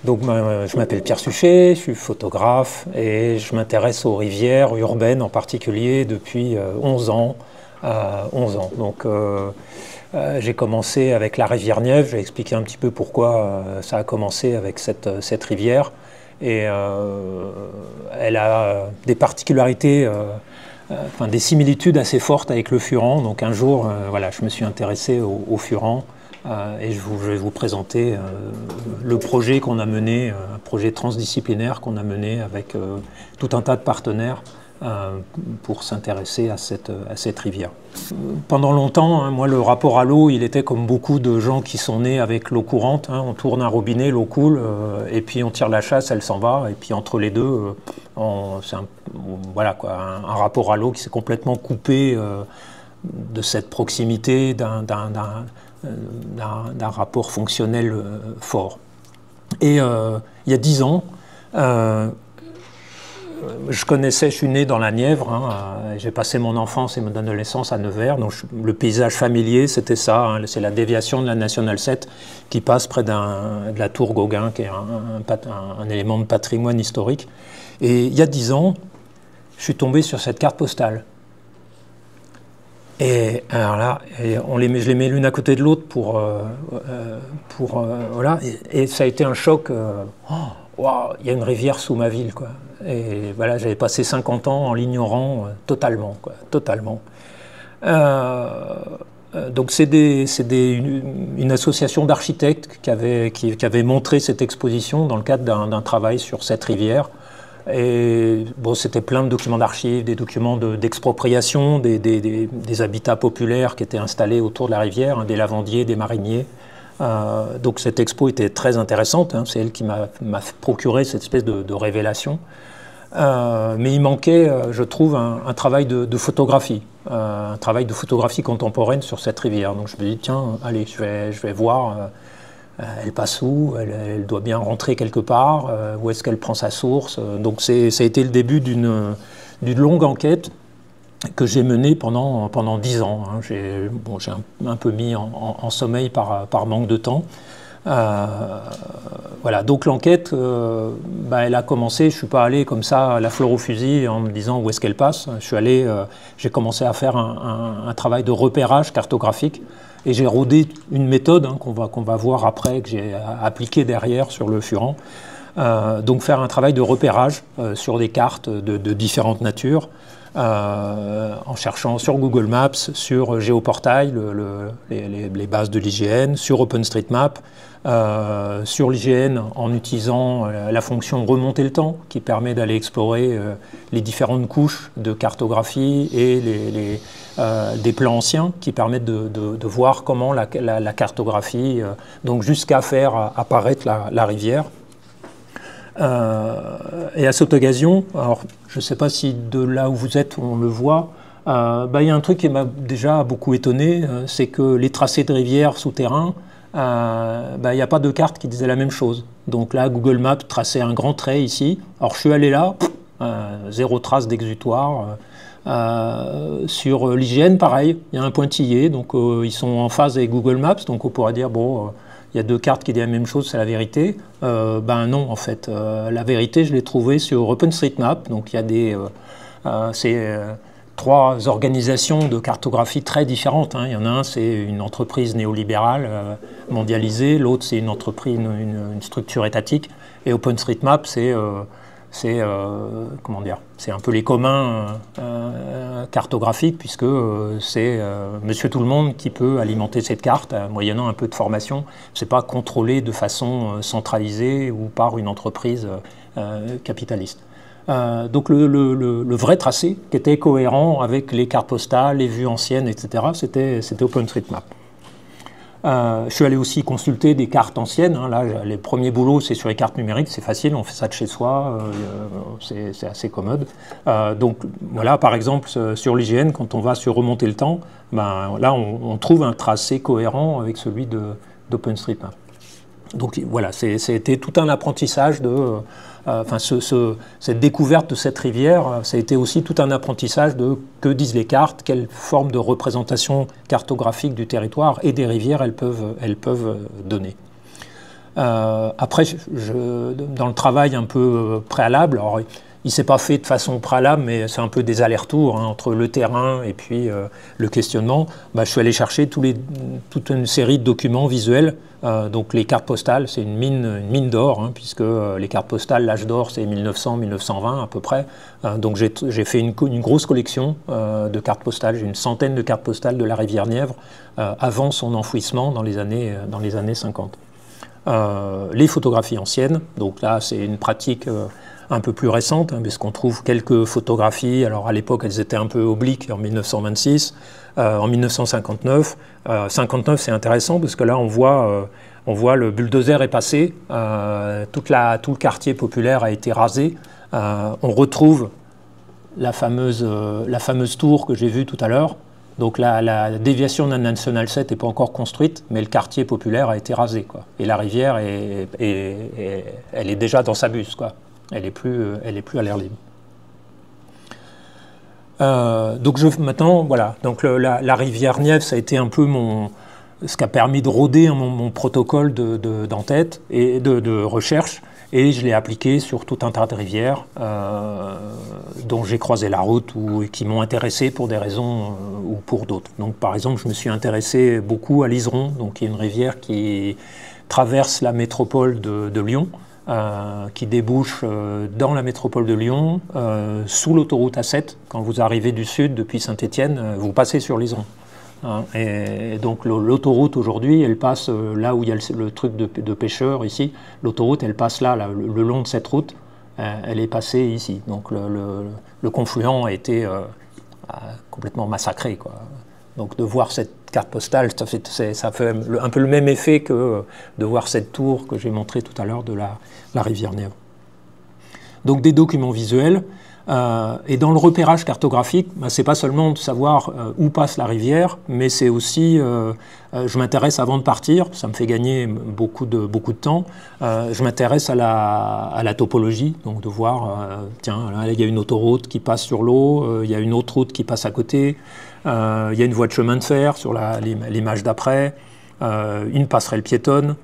Donc, je m'appelle Pierre Suchet, je suis photographe et je m'intéresse aux rivières urbaines en particulier depuis 11 ans. 11 ans. Donc, j'ai commencé avec la rivière Nièvre. J'ai expliqué un petit peu pourquoi ça a commencé avec cette rivière. Et elle a des particularités, enfin, des similitudes assez fortes avec le Furan. Donc, un jour, voilà, je me suis intéressé au Furan. Et je vais vous présenter le projet qu'on a mené, un projet transdisciplinaire qu'on a mené avec tout un tas de partenaires pour s'intéresser à cette rivière. Pendant longtemps, hein, moi, le rapport à l'eau, il était comme beaucoup de gens qui sont nés avec l'eau courante. Hein, on tourne un robinet, l'eau coule, et puis on tire la chasse, elle s'en va. Et puis entre les deux, c'est voilà, quoi, un rapport à l'eau qui s'est complètement coupé de cette proximité d'un rapport fonctionnel fort. Et il y a 10 ans, je suis né dans la Nièvre, hein, j'ai passé mon enfance et mon adolescence à Nevers, donc le paysage familier c'était ça, hein, c'est la déviation de la Nationale 7 qui passe près de la tour Gauguin, qui est un élément de patrimoine historique. Et il y a 10 ans, je suis tombé sur cette carte postale. Et alors là, je les mets l'une à côté de l'autre voilà. Et ça a été un choc. Wow, il y a une rivière sous ma ville, quoi. Et voilà, j'avais passé 50 ans en l'ignorant totalement, quoi, totalement. Donc c'est une association d'architectes qui avait montré cette exposition dans le cadre d'un travail sur cette rivière. Et bon, c'était plein de documents d'archives, des documents d'expropriation, des habitats populaires qui étaient installés autour de la rivière, hein, des lavandiers, des mariniers. Donc cette expo était très intéressante, hein, c'est elle qui m'a procuré cette espèce de révélation. Mais il manquait, je trouve, un travail de photographie, un travail de photographie contemporaine sur cette rivière. Donc je me dis, tiens, allez, je vais voir. Elle passe où? Elle doit bien rentrer quelque part. Où est-ce qu'elle prend sa source? Donc ça a été le début d'une longue enquête que j'ai menée pendant 10 ans. Hein. J'ai un peu mis en sommeil par manque de temps. Voilà, donc l'enquête, elle a commencé. Je ne suis pas allé comme ça à la fleur au fusil en me disant où est-ce qu'elle passe. J'ai commencé à faire un travail de repérage cartographique. Et j'ai rodé une méthode, hein, qu'on va voir après, que j'ai appliquée derrière sur le Furan. Donc faire un travail de repérage sur des cartes de différentes natures, en cherchant sur Google Maps, sur Géoportail, les bases de l'IGN, sur OpenStreetMap, sur l'IGN en utilisant la fonction remonter le temps, qui permet d'aller explorer les différentes couches de cartographie et des plans anciens qui permettent de voir comment la cartographie, donc jusqu'à faire apparaître la rivière. Et à cette occasion, alors je ne sais pas si de là où vous êtes on le voit, y a un truc qui m'a déjà beaucoup étonné, c'est que les tracés de rivières souterrains, il n'y a pas de carte qui disait la même chose. Donc là, Google Maps traçait un grand trait ici. Alors je suis allé là, zéro trace d'exutoire. Sur l'IGN, pareil, il y a un pointillé, donc ils sont en phase avec Google Maps, donc on pourrait dire, bon, il y a deux cartes qui disent la même chose, c'est la vérité. Non, en fait, la vérité, je l'ai trouvée sur OpenStreetMap, donc il y a trois organisations de cartographie très différentes. Hein. Il y en a un, c'est une entreprise néolibérale mondialisée, l'autre, c'est une entreprise, une structure étatique, et OpenStreetMap, comment dire, c'est un peu les communs cartographiques, puisque c'est monsieur tout le monde qui peut alimenter cette carte, moyennant un peu de formation. Ce n'est pas contrôlé de façon centralisée ou par une entreprise capitaliste. Donc le vrai tracé, qui était cohérent avec les cartes postales, les vues anciennes, etc., c'était OpenStreetMap. Je suis allé aussi consulter des cartes anciennes. Hein. Là, les premiers boulots, c'est sur les cartes numériques, c'est facile, on fait ça de chez soi, c'est assez commode. Donc voilà, par exemple, sur l'IGN, quand on va sur remonter le temps, là, on trouve un tracé cohérent avec celui d'OpenStreetMap. Donc voilà, c'était tout un apprentissage cette découverte de cette rivière, ça a été aussi tout un apprentissage de que disent les cartes, quelle forme de représentation cartographique du territoire et des rivières elles peuvent donner. Après, dans le travail un peu préalable, alors, il ne s'est pas fait de façon préalable, mais c'est un peu des allers-retours hein, entre le terrain et puis le questionnement. Je suis allé chercher toute une série de documents visuels. Donc les cartes postales, c'est une mine d'or, hein, puisque les cartes postales, l'âge d'or, c'est 1900-1920 à peu près. Donc j'ai fait une grosse collection de cartes postales. J'ai une centaine de cartes postales de la rivière Nièvre avant son enfouissement dans les années 50. Les photographies anciennes, donc là c'est une pratique un peu plus récente, hein, puisqu'on trouve quelques photographies. Alors à l'époque, elles étaient un peu obliques en 1926, en 1959. 59, c'est intéressant parce que là, on voit le bulldozer est passé, tout le quartier populaire a été rasé. On retrouve la fameuse tour que j'ai vue tout à l'heure. Donc la déviation d'un National 7 n'est pas encore construite, mais le quartier populaire a été rasé, quoi. Et la rivière, elle est déjà dans sa buse, quoi. Elle n'est plus à l'air libre. Donc maintenant, voilà. Donc la rivière Nièvre, ça a été un peu ce qui a permis de roder mon protocole d'entête et de recherche. Et je l'ai appliqué sur tout un tas de rivières dont j'ai croisé la route ou qui m'ont intéressé pour des raisons ou pour d'autres. Donc par exemple, je me suis intéressé beaucoup à l'Iseron, donc qui est une rivière qui traverse la métropole de Lyon. Qui débouche dans la métropole de Lyon, sous l'autoroute A7. Quand vous arrivez du sud, depuis Saint-Étienne, vous passez sur l'Iseron. Hein, et donc l'autoroute aujourd'hui, elle passe là où il y a le truc de pêcheurs ici. L'autoroute, elle passe là, le long de cette route, elle est passée ici. Donc le confluent a été complètement massacré, quoi. Donc de voir cette carte postale, ça fait un peu le même effet que de voir cette tour que j'ai montrée tout à l'heure de la rivière Nièvre. Donc des documents visuels. Et dans le repérage cartographique, ce n'est pas seulement de savoir où passe la rivière, mais c'est aussi, je m'intéresse avant de partir, ça me fait gagner beaucoup de temps, je m'intéresse à la topologie, donc de voir, tiens, là, il y a une autoroute qui passe sur l'eau, il y a une autre route qui passe à côté, il y a une voie de chemin de fer sur l'image d'après, une passerelle piétonne,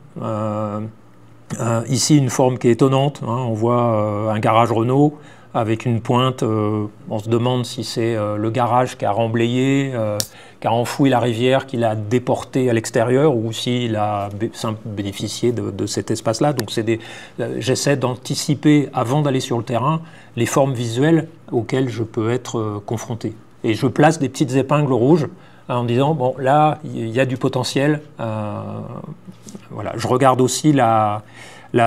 ici une forme qui est étonnante, hein, on voit un garage Renault, avec une pointe, on se demande si c'est le garage qui a remblayé, qui a enfoui la rivière, qui l'a déporté à l'extérieur, ou s'il a bénéficié de cet espace-là. Donc j'essaie d'anticiper, avant d'aller sur le terrain, les formes visuelles auxquelles je peux être confronté. Et je place des petites épingles rouges en disant, bon, là, il y a du potentiel. Voilà. Je regarde aussi la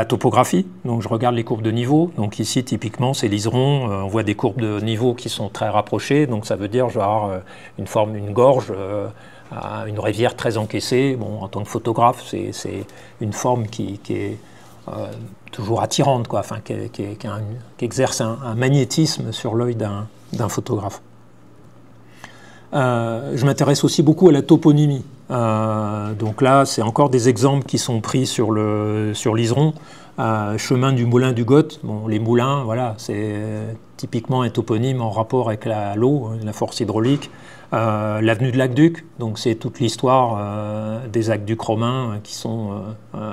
topographie, donc je regarde les courbes de niveau. Donc ici, typiquement, c'est l'Iseron. On voit des courbes de niveau qui sont très rapprochées. Donc ça veut dire je vais avoir une gorge, une rivière très encaissée. Bon, en tant que photographe, c'est une forme qui est toujours attirante, quoi. Enfin, qui exerce un magnétisme sur l'œil d'un photographe. Je m'intéresse aussi beaucoup à la toponymie. Donc là, c'est encore des exemples qui sont pris sur l'Iseron. Chemin du Moulin du Got. Bon, les moulins, voilà, c'est typiquement un toponyme en rapport avec l'eau, la force hydraulique. L'avenue de l'Aqueduc, donc c'est toute l'histoire des aqueducs romains qui sont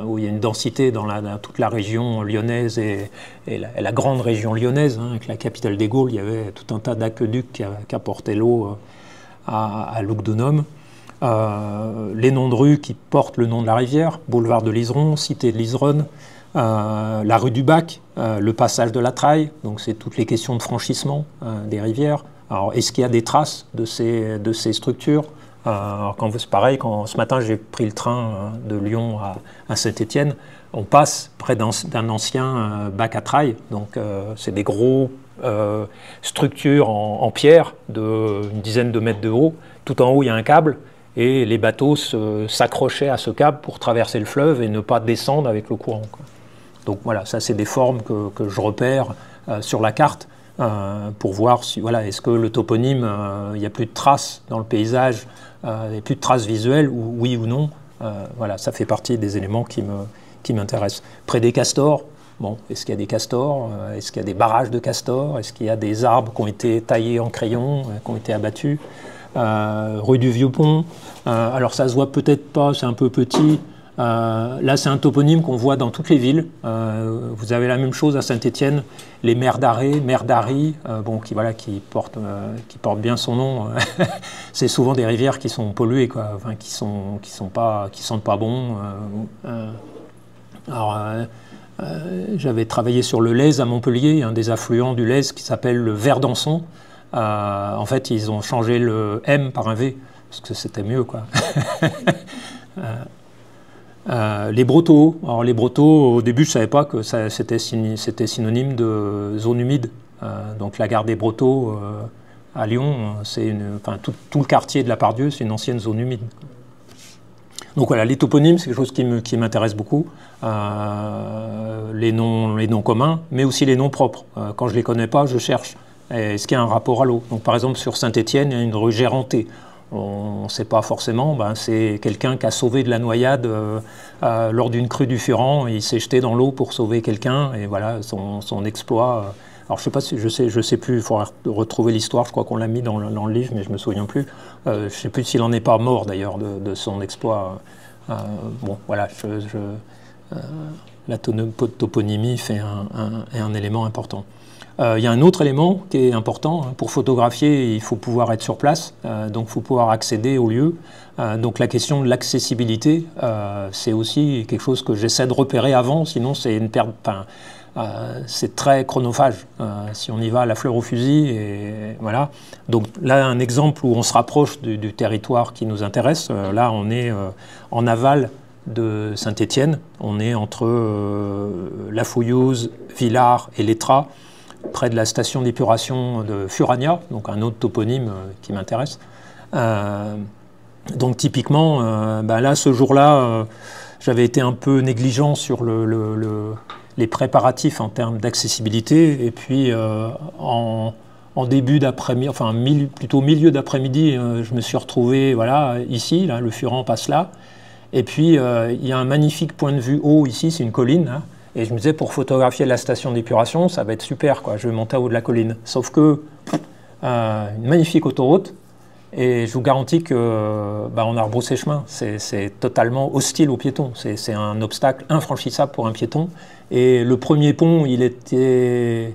où il y a une densité dans toute la région lyonnaise et la grande région lyonnaise, hein, avec la capitale des Gaules. Il y avait tout un tas d'aqueducs qui apportaient l'eau à Lugdunum. Les noms de rues qui portent le nom de la rivière, boulevard de l'Iseron, cité de l'Iseronne, la rue du Bac, le passage de la Traille, donc c'est toutes les questions de franchissement des rivières. Alors est-ce qu'il y a des traces de ces structures? C'est pareil, quand ce matin j'ai pris le train de Lyon à Saint-Étienne, on passe près d'un ancien bac à traille, donc c'est des gros structures en pierre d'une dizaine de mètres de haut. Tout en haut il y a un câble et les bateaux s'accrochaient à ce câble pour traverser le fleuve et ne pas descendre avec le courant, quoi. Donc voilà, ça c'est des formes que je repère sur la carte pour voir si, voilà, est-ce que le toponyme, il n'y a plus de traces dans le paysage, il n'y a plus de traces visuelles, ou oui ou non. Voilà, ça fait partie des éléments qui m'intéressent. Près des castors, bon, est-ce qu'il y a des castors? Est-ce qu'il y a des barrages de castors? Est-ce qu'il y a des arbres qui ont été taillés en crayon, qui ont été abattus? Rue du Vieux-Pont, alors ça se voit peut-être pas, c'est un peu petit, Là, c'est un toponyme qu'on voit dans toutes les villes. Vous avez la même chose à Saint-Étienne, les mers d'Arrée, mers d'Arry, bon, qui portent bien son nom. C'est souvent des rivières qui sont polluées, quoi, enfin, qui sentent pas bon. J'avais travaillé sur le Lez à Montpellier, un des affluents du Lez qui s'appelle le Verdançon. En fait, ils ont changé le M par un V, parce que c'était mieux, quoi. Les Brotteaux. Alors les Brotteaux, au début, je ne savais pas que c'était synonyme de zone humide. Donc la gare des Brotteaux à Lyon, tout le quartier de la Part-Dieu, c'est une ancienne zone humide. Donc voilà, les toponymes, c'est quelque chose qui m'intéresse beaucoup. Les noms communs, mais aussi les noms propres. Quand je ne les connais pas, je cherche. Est-ce qu'il y a un rapport à l'eau? Donc par exemple, sur Saint-Étienne, il y a une rue Gérantée. On ne sait pas forcément, c'est quelqu'un qui a sauvé de la noyade lors d'une crue du Furan. Il s'est jeté dans l'eau pour sauver quelqu'un, et voilà son exploit. Alors je sais pas si je sais plus, il faudra retrouver l'histoire, je crois qu'on l'a mis dans le livre, mais je me souviens plus. Je ne sais plus s'il n'en est pas mort d'ailleurs de son exploit. Bon, voilà, la toponymie est un élément important. Il y a un autre élément qui est important. Pour photographier, il faut pouvoir être sur place, donc il faut pouvoir accéder au lieu. Donc la question de l'accessibilité, c'est aussi quelque chose que j'essaie de repérer avant, sinon c'est une perte. C'est très chronophage si on y va à la fleur au fusil. Et voilà. Donc là, un exemple où on se rapproche du territoire qui nous intéresse. Là, on est en aval de Saint-Étienne. On est entre La Fouillouse, Villars et L'Étrat, près de la station d'épuration de Furania, donc un autre toponyme qui m'intéresse. Donc typiquement, là, ce jour-là, j'avais été un peu négligent sur les préparatifs en termes d'accessibilité, et puis en début d'après-midi, enfin plutôt milieu d'après-midi, je me suis retrouvé ici, là, le Furan passe là, et puis il y a un magnifique point de vue haut ici, c'est une colline, hein. Et je me disais, pour photographier la station d'épuration, ça va être super, quoi. Je vais monter au haut de la colline. Sauf que, une magnifique autoroute, et je vous garantis qu'on a rebroussé chemin. C'est totalement hostile aux piétons. C'est un obstacle infranchissable pour un piéton. Et le premier pont, il était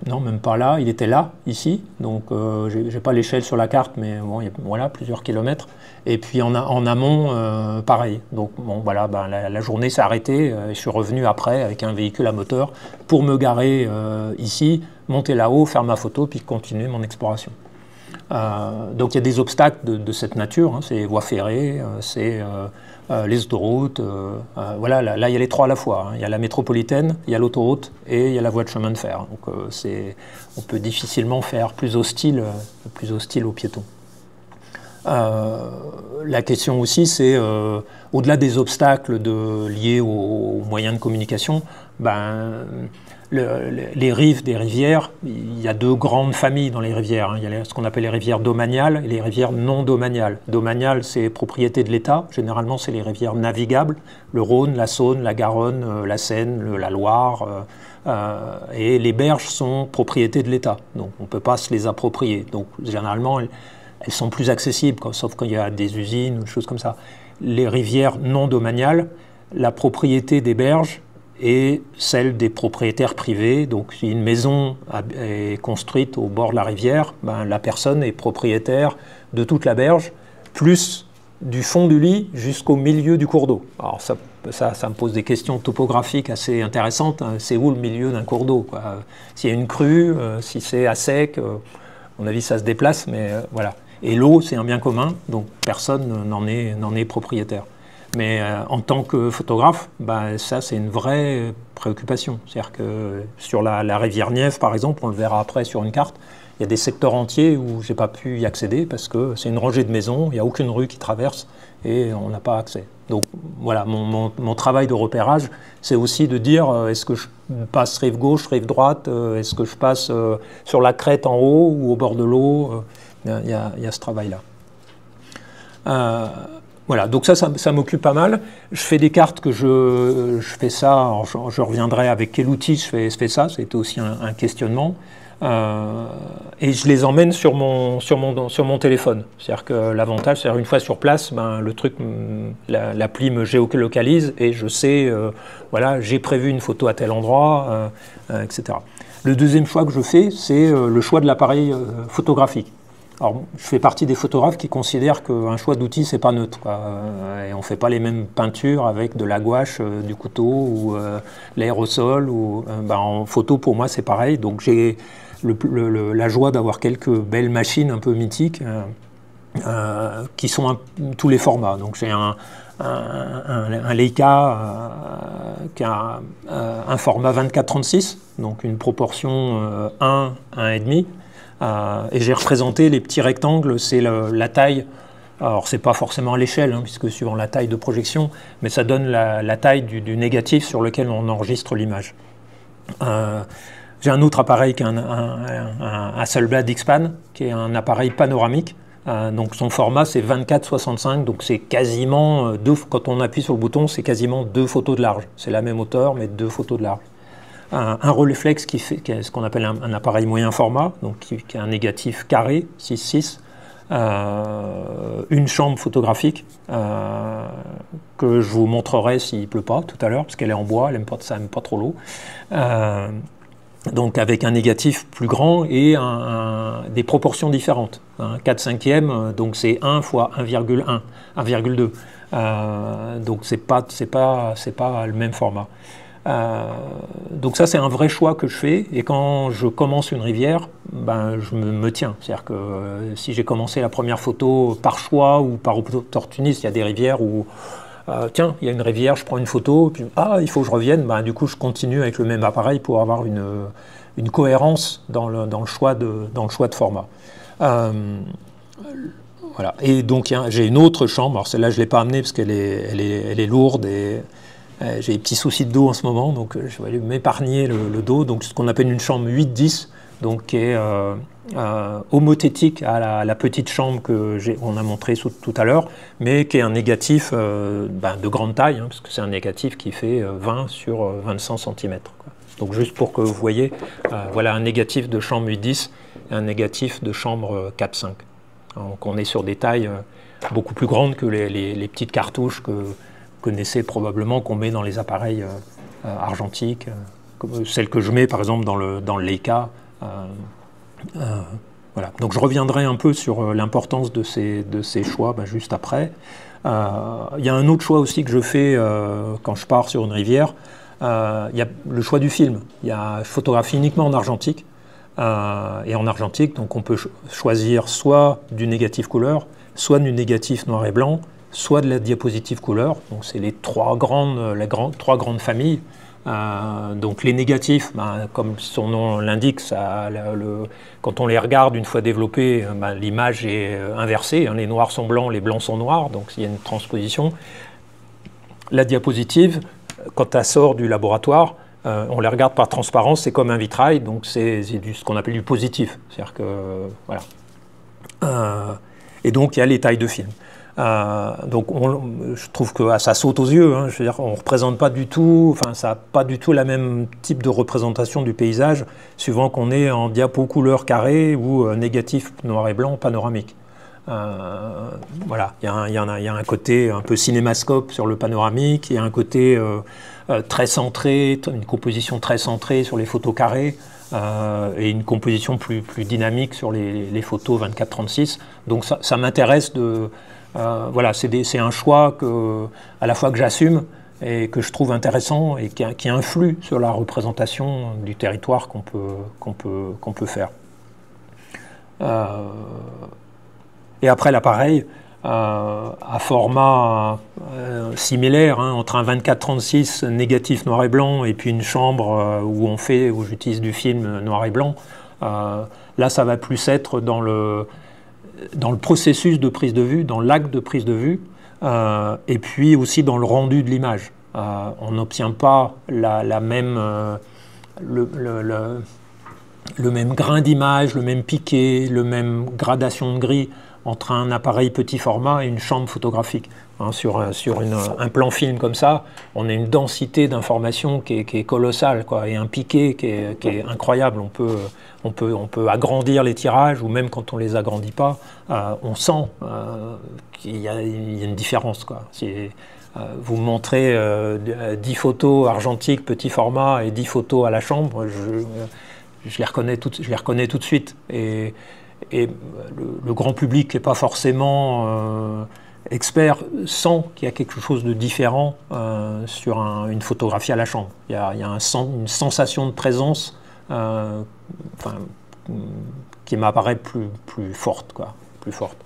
non, même pas là, il était là, ici. Donc, j'ai pas l'échelle sur la carte, mais bon, voilà, plusieurs kilomètres. Et puis en amont, pareil. Donc bon, voilà, la journée s'est arrêtée. Je suis revenu après avec un véhicule à moteur pour me garer ici, monter là-haut, faire ma photo, puis continuer mon exploration. Donc il y a des obstacles de cette nature. Hein, c'est les voies ferrées, c'est les autoroutes. Voilà, là il y a les trois à la fois. Hein. Il y a la métropolitaine, il y a l'autoroute et il y a la voie de chemin de fer. Donc on peut difficilement faire plus hostile aux piétons. La question aussi, c'est au-delà des obstacles liés aux moyens de communication, les rives des rivières, il y a deux grandes familles dans les rivières. Hein. Il y a ce qu'on appelle les rivières domaniales et les rivières non domaniales. Domaniales, c'est propriété de l'État. Généralement, c'est les rivières navigables, le Rhône, la Saône, la Garonne, la Seine, la Loire. Et les berges sont propriété de l'État. Donc, on ne peut pas se les approprier. Donc, généralement, elles sont plus accessibles, sauf quand il y a des usines ou des choses comme ça. Les rivières non domaniales, la propriété des berges est celle des propriétaires privés. Donc si une maison est construite au bord de la rivière, la personne est propriétaire de toute la berge, plus du fond du lit jusqu'au milieu du cours d'eau. Alors ça me pose des questions topographiques assez intéressantes. C'est où le milieu d'un cours d'eau, quoi? S'il y a une crue, si c'est à sec, à mon avis ça se déplace, mais voilà. Et l'eau, c'est un bien commun, donc personne n'en est propriétaire. Mais en tant que photographe, ça, c'est une vraie préoccupation. C'est-à-dire que sur la rivière Nièvre, par exemple, on le verra après sur une carte, il y a des secteurs entiers où je n'ai pas pu y accéder parce que c'est une rangée de maisons, il n'y a aucune rue qui traverse et on n'a pas accès. Donc voilà, mon travail de repérage, c'est aussi de dire est-ce que je passe rive gauche, rive droite, est-ce que je passe sur la crête en haut ou au bord de l'eau. Il y a ce travail-là. Voilà, donc ça m'occupe pas mal. Je fais des cartes que je fais ça, alors je reviendrai avec quel outil je fais ça, c'était aussi un questionnement. Et je les emmène sur mon téléphone. C'est-à-dire que l'avantage, c'est une fois sur place, ben, le truc, l'appli me géolocalise et je sais, voilà, j'ai prévu une photo à tel endroit, etc. Le deuxième choix que je fais, c'est le choix de l'appareil photographique. Alors, je fais partie des photographes qui considèrent qu'un choix d'outils, c'est pas neutre, quoi. Et on fait pas les mêmes peintures avec de la gouache, du couteau ou l'aérosol. Ben, en photo, pour moi, c'est pareil. Donc, j'ai la joie d'avoir quelques belles machines un peu mythiques qui sont tous les formats. Donc, j'ai un Leica qui a un format 24-36, donc une proportion 1, 1,5. Et j'ai représenté les petits rectangles, c'est la taille. Alors, c'est pas forcément à l'échelle, hein, puisque suivant la taille de projection, mais ça donne la taille du négatif sur lequel on enregistre l'image. J'ai un autre appareil qui est un Hasselblad X-Pan, qui est un appareil panoramique. Donc son format c'est 24-65, donc c'est quasiment quand on appuie sur le bouton, c'est quasiment 2 photos de large. C'est la même hauteur, mais 2 photos de large. Un Rolleiflex qui est ce qu'on appelle un appareil moyen format, donc qui a un négatif carré, 6-6, une chambre photographique que je vous montrerai s'il ne pleut pas tout à l'heure, parce qu'elle est en bois, ça n'aime pas trop l'eau. Donc avec un négatif plus grand et des proportions différentes. 4/5, donc c'est 1 fois 1,1, 1,2. Donc c'est pas le même format. Donc ça c'est un vrai choix que je fais, et quand je commence une rivière, ben, je me tiens. C'est-à-dire que si j'ai commencé la première photo par choix ou par opportunisme, il y a des rivières où tiens, il y a une rivière, je prends une photo, puis il faut que je revienne, ben, du coup je continue avec le même appareil pour avoir une cohérence dans le choix de format. Voilà. Et donc j'ai une autre chambre, alors celle-là je ne l'ai pas amenée parce qu'elle est lourde et j'ai des petits soucis de dos en ce moment, donc je vais aller m'épargner le dos. Donc ce qu'on appelle une chambre 8-10, donc qui est homothétique à la petite chambre qu'on a montrée tout à l'heure, mais qui est un négatif de grande taille, hein, parce que c'est un négatif qui fait 20 sur 25 cm. Quoi. Donc juste pour que vous voyez, voilà un négatif de chambre 8-10 et un négatif de chambre 4-5. Donc on est sur des tailles beaucoup plus grandes que les petites cartouches que vous connaissez probablement, qu'on met dans les appareils argentiques, comme celles que je mets par exemple dans le Leica. Voilà. Donc je reviendrai un peu sur l'importance de ces choix juste après. Il y a un autre choix aussi que je fais quand je pars sur une rivière. Il y a le choix du film. Je photographie uniquement en argentique. Et en argentique, donc on peut choisir soit du négatif couleur, soit du négatif noir et blanc, soit de la diapositive couleur. Donc c'est les trois grandes familles. Donc les négatifs, comme son nom l'indique, quand on les regarde une fois développés, l'image est inversée, hein, les noirs sont blancs, les blancs sont noirs, donc il y a une transposition. La diapositive, quand elle sort du laboratoire, on les regarde par transparence, c'est comme un vitrail, donc c'est ce qu'on appelle du positif. C'est-à-dire que, voilà. Et donc il y a les tailles de film. Donc je trouve que ça saute aux yeux, hein. Je veux dire, on ne représente pas du tout, enfin ça n'a pas du tout la même type de représentation du paysage, suivant qu'on est en diapo couleur carré ou négatif noir et blanc panoramique. Voilà, il y a un côté un peu cinémascope sur le panoramique, il y a un côté très centré, une composition très centrée sur les photos carrées, et une composition plus dynamique sur les photos 24-36. Donc ça m'intéresse de... voilà, c'est un choix à la fois que j'assume et que je trouve intéressant et qui influe sur la représentation du territoire qu'on peut faire. Et après l'appareil, à format similaire, hein, entre un 24-36 négatif noir et blanc et puis une chambre où j'utilise du film noir et blanc, là ça va plus être dans le processus de prise de vue, dans l'acte de prise de vue, et puis aussi dans le rendu de l'image. On n'obtient pas le même grain d'image, le même piqué, le même gradation de gris entre un appareil petit format et une chambre photographique. Hein, sur un plan film comme ça, on a une densité d'informations qui est colossale, quoi, et un piqué qui est incroyable. On peut agrandir les tirages, ou même quand on ne les agrandit pas, on sent qu'il y a une différence, quoi. Vous montrez 10 photos argentiques petit format et 10 photos à la chambre, je les reconnais tout de suite. Et le grand public qui n'est pas forcément expert sent qu'il y a quelque chose de différent sur une photographie à la chambre. Il y a une sensation de présence qui m'apparaît plus forte, quoi, plus forte.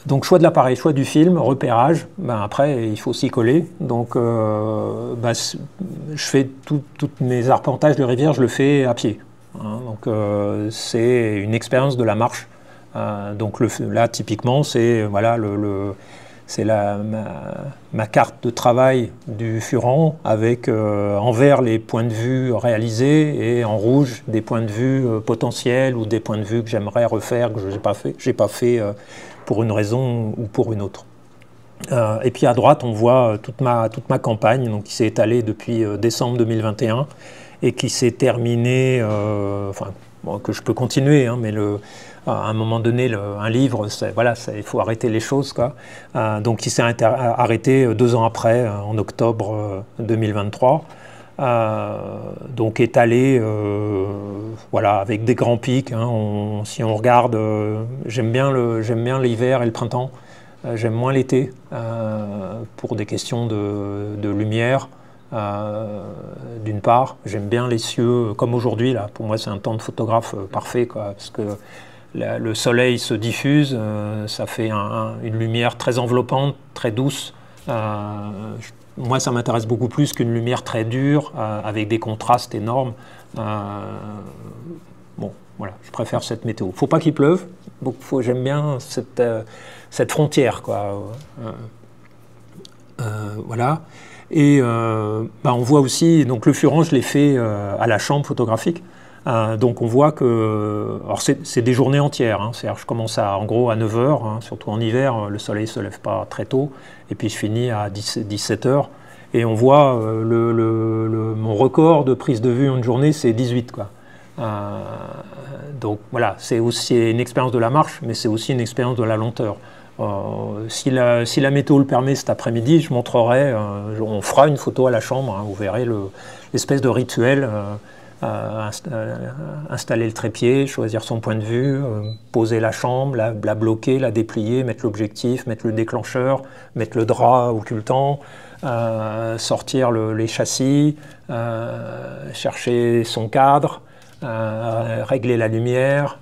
Donc choix de l'appareil, choix du film, repérage, après il faut s'y coller. Donc je fais tous mes arpentages de rivière, je le fais à pied. Hein, donc c'est une expérience de la marche. Donc là typiquement c'est voilà, c'est ma carte de travail du Furan avec en vert les points de vue réalisés et en rouge des points de vue potentiels ou des points de vue que j'aimerais refaire, que je n'ai pas fait pour une raison ou pour une autre. Et puis à droite on voit toute ma campagne, donc, qui s'est étalée depuis décembre 2021 et qui s'est terminée, que je peux continuer, hein, mais à un moment donné, un livre, voilà, il faut arrêter les choses, quoi. Donc il s'est arrêté 2 ans après, en octobre 2023. Donc étalé, voilà, avec des grands pics. Hein, si on regarde, j'aime bien l'hiver et le printemps. J'aime moins l'été pour des questions de lumière. D'une part, j'aime bien les cieux comme aujourd'hui. Là, pour moi, c'est un temps de photographe parfait, quoi, parce que le soleil se diffuse, ça fait une lumière très enveloppante, très douce. Moi, ça m'intéresse beaucoup plus qu'une lumière très dure, avec des contrastes énormes. Bon, voilà, je préfère cette météo. Il ne faut pas qu'il pleuve, j'aime bien cette frontière, quoi. Voilà. Et on voit aussi, donc le Furan, je l'ai fait à la chambre photographique. Donc on voit que, alors c'est des journées entières, hein, c'est-à-dire je commence en gros à 9 h, hein, surtout en hiver, le soleil ne se lève pas très tôt, et puis je finis à 17 h, et on voit mon record de prise de vue en une journée, c'est 18, quoi. Donc voilà, c'est aussi une expérience de la marche, mais c'est aussi une expérience de la lenteur. Si la météo le permet cet après-midi, je montrerai, on fera une photo à la chambre, hein, vous verrez l'espèce de rituel. Installer le trépied, choisir son point de vue, poser la chambre, la bloquer, la déplier, mettre l'objectif, mettre le déclencheur, mettre le drap occultant, sortir les châssis, chercher son cadre, régler la lumière,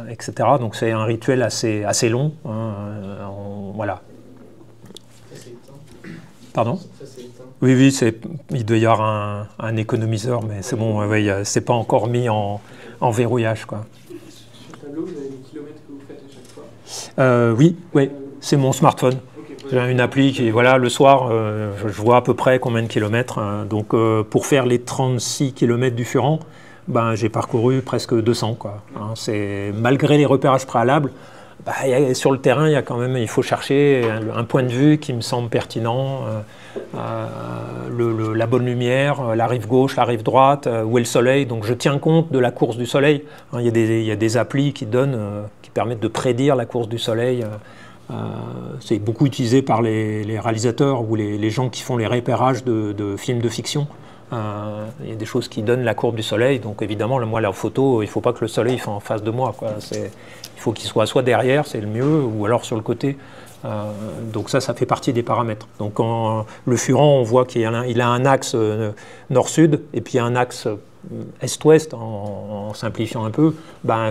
etc. Donc c'est un rituel assez long. Hein, voilà. Pardon ? Oui, il doit y avoir un économiseur, mais c'est bon, oui, c'est pas encore mis en verrouillage, quoi. Sur le tableau, vous avez les kilomètres que vous faites à chaque fois ? Oui, c'est mon smartphone. J'ai une appli qui, voilà, le soir, je vois à peu près combien de kilomètres. Donc, pour faire les 36 kilomètres du Furan, j'ai parcouru presque 200, quoi. Hein, malgré les repérages préalables. Sur le terrain, il faut chercher un point de vue qui me semble pertinent, la bonne lumière, la rive gauche, la rive droite, où est le soleil. Donc je tiens compte de la course du soleil. Hein, il y a des applis qui permettent de prédire la course du soleil. C'est beaucoup utilisé par les réalisateurs ou les gens qui font les repérages de films de fiction. Il y a des choses qui donnent la courbe du soleil. Donc évidemment, moi, la photo, il ne faut pas que le soleil soit en face de moi, quoi. Il faut qu'il soit derrière, c'est le mieux, ou alors sur le côté. Donc ça fait partie des paramètres. Donc le Furan, on voit qu'il a un axe nord-sud et puis un axe est-ouest, en simplifiant un peu.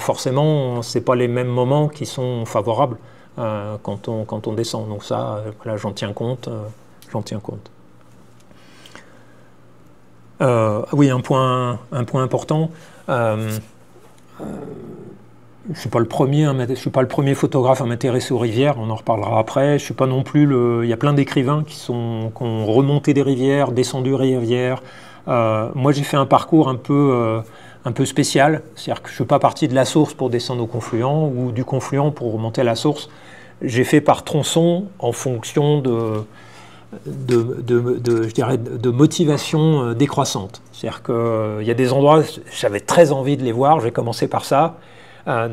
Forcément, ce n'est pas les mêmes moments qui sont favorables quand on descend. Donc ça, voilà, j'en tiens compte. Oui, un point important. je suis pas le premier photographe à m'intéresser aux rivières, on en reparlera après. Je suis pas non plus il y a plein d'écrivains qui ont remonté des rivières, descendu des rivières. Moi, j'ai fait un parcours un peu spécial, c'est-à-dire que je suis pas parti de la source pour descendre au confluent ou du confluent pour remonter à la source. J'ai fait par tronçon en fonction je dirais, de motivation décroissante. C'est-à-dire qu'il y a des endroits, j'avais très envie de les voir, j'ai commencé par ça.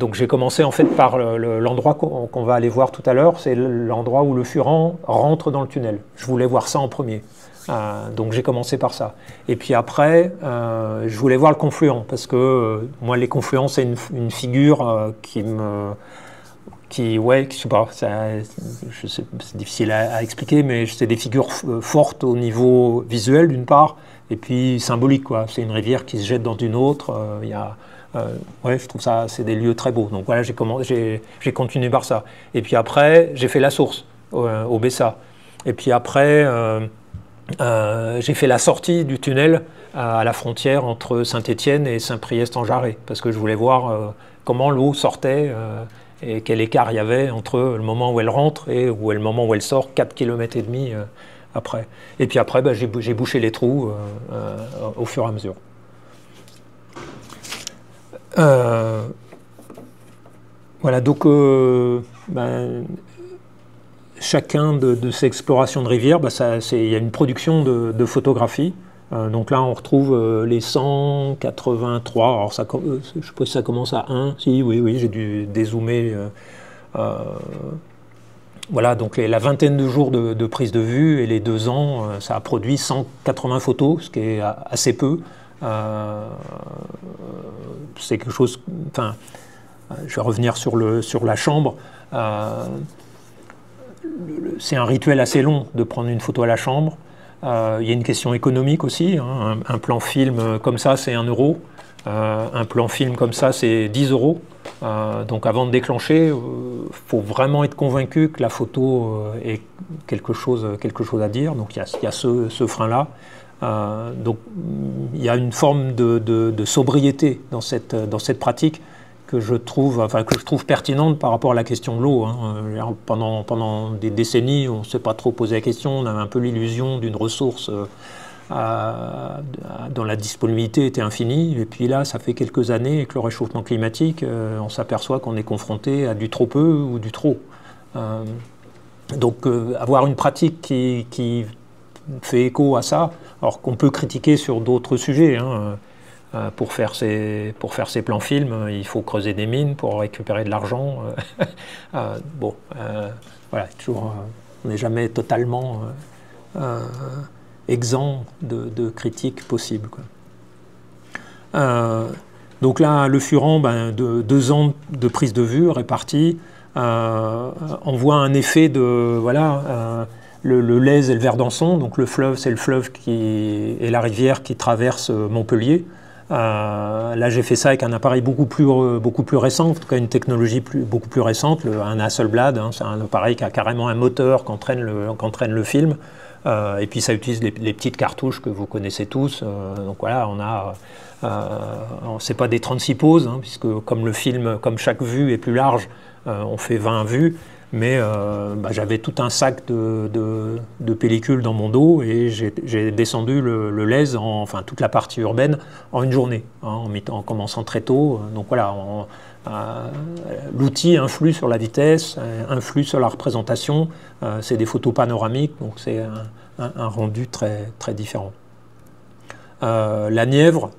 Donc j'ai commencé en fait par l'endroit qu'on va aller voir tout à l'heure, c'est l'endroit où le Furan rentre dans le tunnel. Je voulais voir ça en premier. Donc j'ai commencé par ça. Et puis après, je voulais voir le confluent, parce que moi les confluents c'est une figure ouais, je sais pas, c'est difficile à expliquer, mais c'est des figures fortes au niveau visuel d'une part, et puis symbolique, quoi. C'est une rivière qui se jette dans une autre. Ouais, je trouve ça, c'est des lieux très beaux. Donc voilà, j'ai continué par ça. Et puis après, j'ai fait la source au Bessa. Et puis après, j'ai fait la sortie du tunnel à la frontière entre Saint-Étienne et Saint-Priest-en-Jarret, parce que je voulais voir comment l'eau sortait. Et quel écart il y avait entre le moment où elle rentre et le moment où elle sort, 4,5 km après. Et puis après, j'ai bouché les trous au fur et à mesure. Voilà, donc chacun de ces explorations de rivières, il y a une production de photographies. Donc là, on retrouve les 183. Alors, je ne sais pas si ça commence à 1. Si, oui, j'ai dû dézoomer. Voilà, donc la vingtaine de jours de prise de vue et les 2 ans, ça a produit 180 photos, ce qui est assez peu. C'est quelque chose. Enfin, je vais revenir sur la chambre. C'est un rituel assez long de prendre une photo à la chambre. Il y a une question économique aussi, hein. Un plan film comme ça, c'est 1 €. Un plan film comme ça, c'est 10 €. Donc avant de déclencher, il faut vraiment être convaincu que la photo ait quelque chose à dire. Donc il y a ce frein-là. Donc il y a une forme de sobriété dans cette pratique que je trouve pertinente par rapport à la question de l'eau. Hein. Pendant des décennies, on ne s'est pas trop posé la question, on avait un peu l'illusion d'une ressource dont la disponibilité était infinie. Et puis là, ça fait quelques années, avec le réchauffement climatique, on s'aperçoit qu'on est confronté à du trop peu ou du trop. Donc avoir une pratique qui fait écho à ça, alors qu'on peut critiquer sur d'autres sujets, hein. Pour faire ces plans films, il faut creuser des mines pour récupérer de l'argent. Voilà, toujours, on n'est jamais totalement exempt de critiques possibles, quoi. Donc là, le Furan, de 2 ans de prise de vue répartis, on voit un effet de... Voilà, le Lez et le Verdançon, donc le fleuve, c'est le fleuve et la rivière qui traverse Montpellier. Là, j'ai fait ça avec un appareil beaucoup plus récent, en tout cas une technologie beaucoup plus récente, un Hasselblad. Hein, c'est un appareil qui a carrément un moteur qu'entraîne le film. Et puis ça utilise les petites cartouches que vous connaissez tous. Donc voilà, c'est pas des 36 poses, hein, puisque comme chaque vue est plus large, on fait 20 vues. Mais j'avais tout un sac de pellicules dans mon dos et j'ai descendu le Lez, enfin toute la partie urbaine, en une journée, hein, en commençant très tôt. Donc voilà, l'outil influe sur la vitesse, influe sur la représentation. C'est des photos panoramiques, donc c'est un rendu très, très différent. La Nièvre,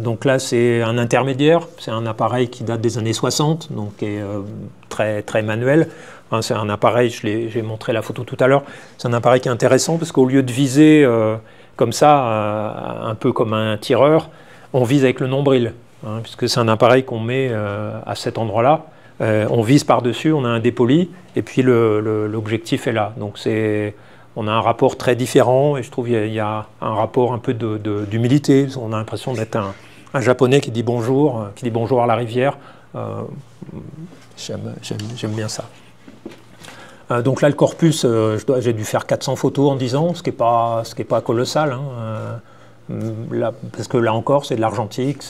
donc là c'est un intermédiaire, c'est un appareil qui date des années 60, donc qui est très, très manuel. Hein, c'est un appareil, j'ai montré la photo tout à l'heure, c'est un appareil qui est intéressant parce qu'au lieu de viser comme ça, un peu comme un tireur, on vise avec le nombril, hein, puisque c'est un appareil qu'on met à cet endroit-là. On vise par-dessus, on a un dépoli, et puis l'objectif est là. Donc on a un rapport très différent, et je trouve qu'il y a un rapport un peu d'humilité. On a l'impression d'être un Japonais qui dit bonjour à la rivière. J'aime bien ça. Donc là, le corpus, j'ai dû faire 400 photos en 10 ans, ce qui n'est pas colossal. Hein. Parce que là encore, c'est de l'argentique,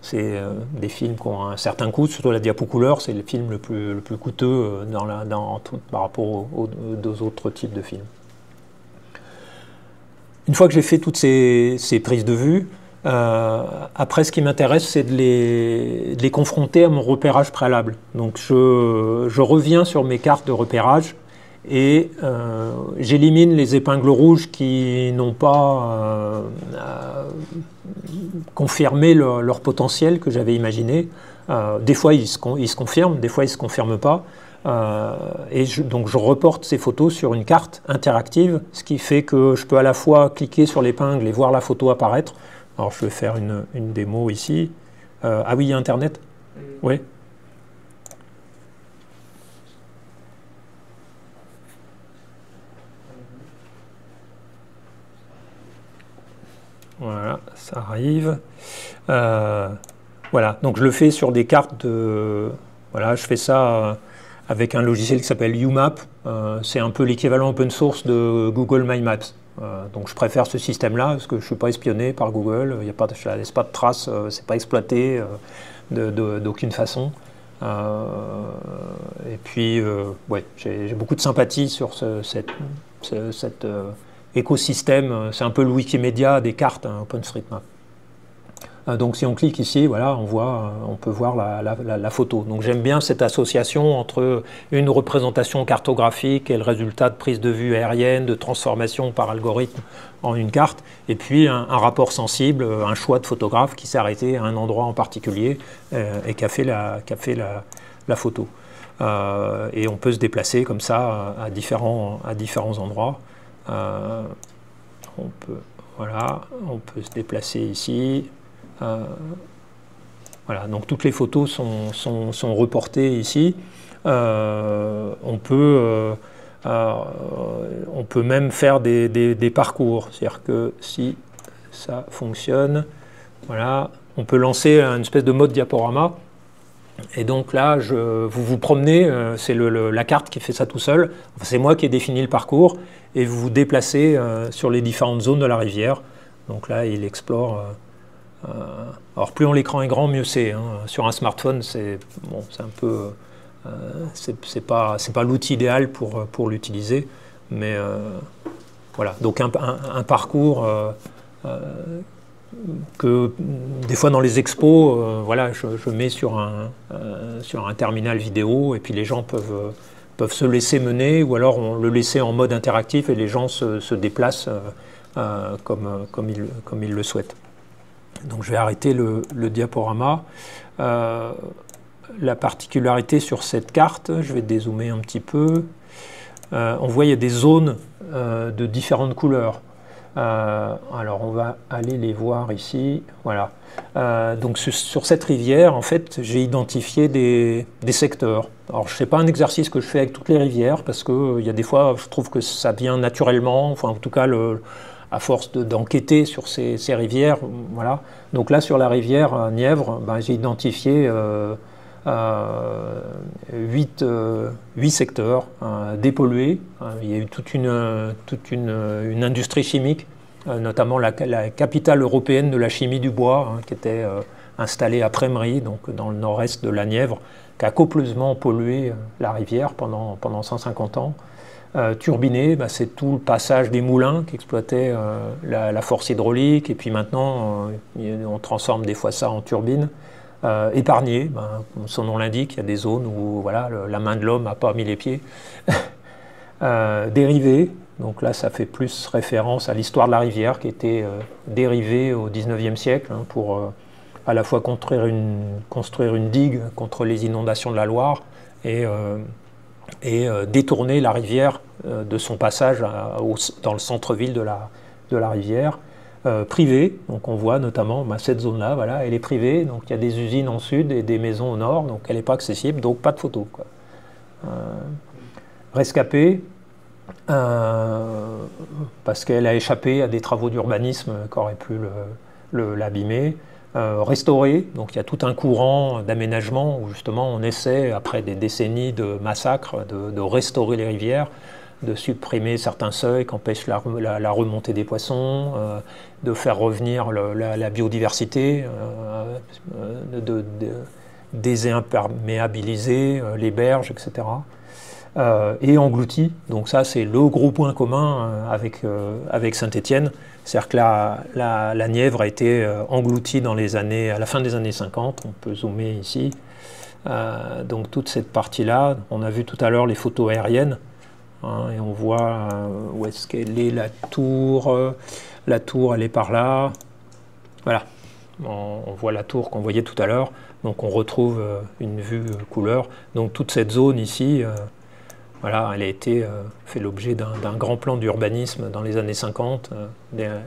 C'est des films qui ont un certain coût, surtout la diapo couleur, c'est le film le plus coûteux par rapport aux deux autres types de films. Une fois que j'ai fait toutes ces prises de vue, après ce qui m'intéresse, c'est de les confronter à mon repérage préalable. Donc je reviens sur mes cartes de repérage et j'élimine les épingles rouges qui n'ont pas confirmé leur potentiel que j'avais imaginé. Des fois ils se confirment, des fois ils ne se confirment pas. Donc je reporte ces photos sur une carte interactive, ce qui fait que je peux à la fois cliquer sur l'épingle et voir la photo apparaître. Alors je vais faire une démo ici. Ah oui, il y a Internet? Oui. Voilà, ça arrive. Voilà, donc je le fais sur des cartes de... Voilà, je fais ça avec un logiciel qui s'appelle UMap. C'est un peu l'équivalent open source de Google My Maps. Donc je préfère ce système-là parce que je ne suis pas espionné par Google. Je ne laisse pas de traces, c'est pas exploité d'aucune façon. Et puis, ouais, j'ai beaucoup de sympathie sur cet écosystème. C'est un peu le Wikimedia des cartes, hein, OpenStreetMap. Donc si on clique ici, voilà, on peut voir la photo. Donc j'aime bien cette association entre une représentation cartographique et le résultat de prise de vue aérienne, de transformation par algorithme en une carte, et puis un rapport sensible, un choix de photographe qui s'est arrêté à un endroit en particulier et qui a fait la photo. Et on peut se déplacer comme ça à différents endroits. On peut se déplacer ici. Voilà, donc toutes les photos sont reportées ici. On peut même faire des parcours, c'est-à-dire que si ça fonctionne, voilà, on peut lancer une espèce de mode diaporama. Et donc là, vous vous promenez, c'est la carte qui fait ça tout seul. Enfin, c'est moi qui ai défini le parcours, et vous vous déplacez sur les différentes zones de la rivière. Donc là, il explore. Alors plus l'écran est grand, mieux c'est. Hein. Sur un smartphone, c'est un peu, c'est pas l'outil idéal pour l'utiliser, mais voilà. Donc un parcours que des fois dans les expos, voilà, je mets sur un terminal vidéo et puis les gens peuvent se laisser mener, ou alors on le laisser en mode interactif et les gens se déplacent comme ils le souhaitent. Donc je vais arrêter le diaporama. La particularité sur cette carte, je vais dézoomer un petit peu, on voit il y a des zones de différentes couleurs. Alors on va aller les voir ici. Voilà. Donc sur cette rivière, en fait, j'ai identifié des secteurs. Alors ce n'est pas un exercice que je fais avec toutes les rivières, parce qu'il y a des fois, je trouve que ça vient naturellement, enfin en tout cas à force d'enquêter sur ces rivières, voilà. Donc là, sur la rivière Nièvre, j'ai identifié 8 secteurs dépollués. Il y a eu toute une industrie chimique, notamment la capitale européenne de la chimie du bois, hein, qui était installée à Prémery, donc dans le nord-est de la Nièvre, qui a copieusement pollué la rivière pendant 150 ans. Turbiné, c'est tout le passage des moulins qui exploitaient la force hydraulique, et puis maintenant on transforme des fois ça en turbine. Épargné, comme son nom l'indique, il y a des zones où voilà, la main de l'homme n'a pas mis les pieds. Dérivé, donc là ça fait plus référence à l'histoire de la rivière qui était dérivée au XIXe siècle, hein, pour à la fois construire une digue contre les inondations de la Loire et détourner la rivière de son passage dans le centre-ville de la rivière. Privée, donc on voit notamment cette zone-là, voilà, elle est privée, donc il y a des usines en sud et des maisons au nord, donc elle n'est pas accessible, donc pas de photo, quoi. Rescapée, parce qu'elle a échappé à des travaux d'urbanisme qui auraient pu l'abîmer. Restaurée, donc il y a tout un courant d'aménagement où justement on essaie, après des décennies de massacres, de restaurer les rivières. de supprimer certains seuils qui empêchent la remontée des poissons, de faire revenir la biodiversité, de désimperméabiliser les berges, etc. Et englouti. Donc ça, c'est le gros point commun avec Saint-Étienne. C'est-à-dire que la Nièvre a été engloutie à la fin des années 50. On peut zoomer ici. Donc toute cette partie-là, on a vu tout à l'heure les photos aériennes. Hein, et on voit où est-ce qu'elle est, la tour. La tour, elle est par là. Voilà. On voit la tour qu'on voyait tout à l'heure. Donc on retrouve une vue couleur. Donc toute cette zone ici... Voilà, elle a été fait l'objet d'un grand plan d'urbanisme dans les années 50,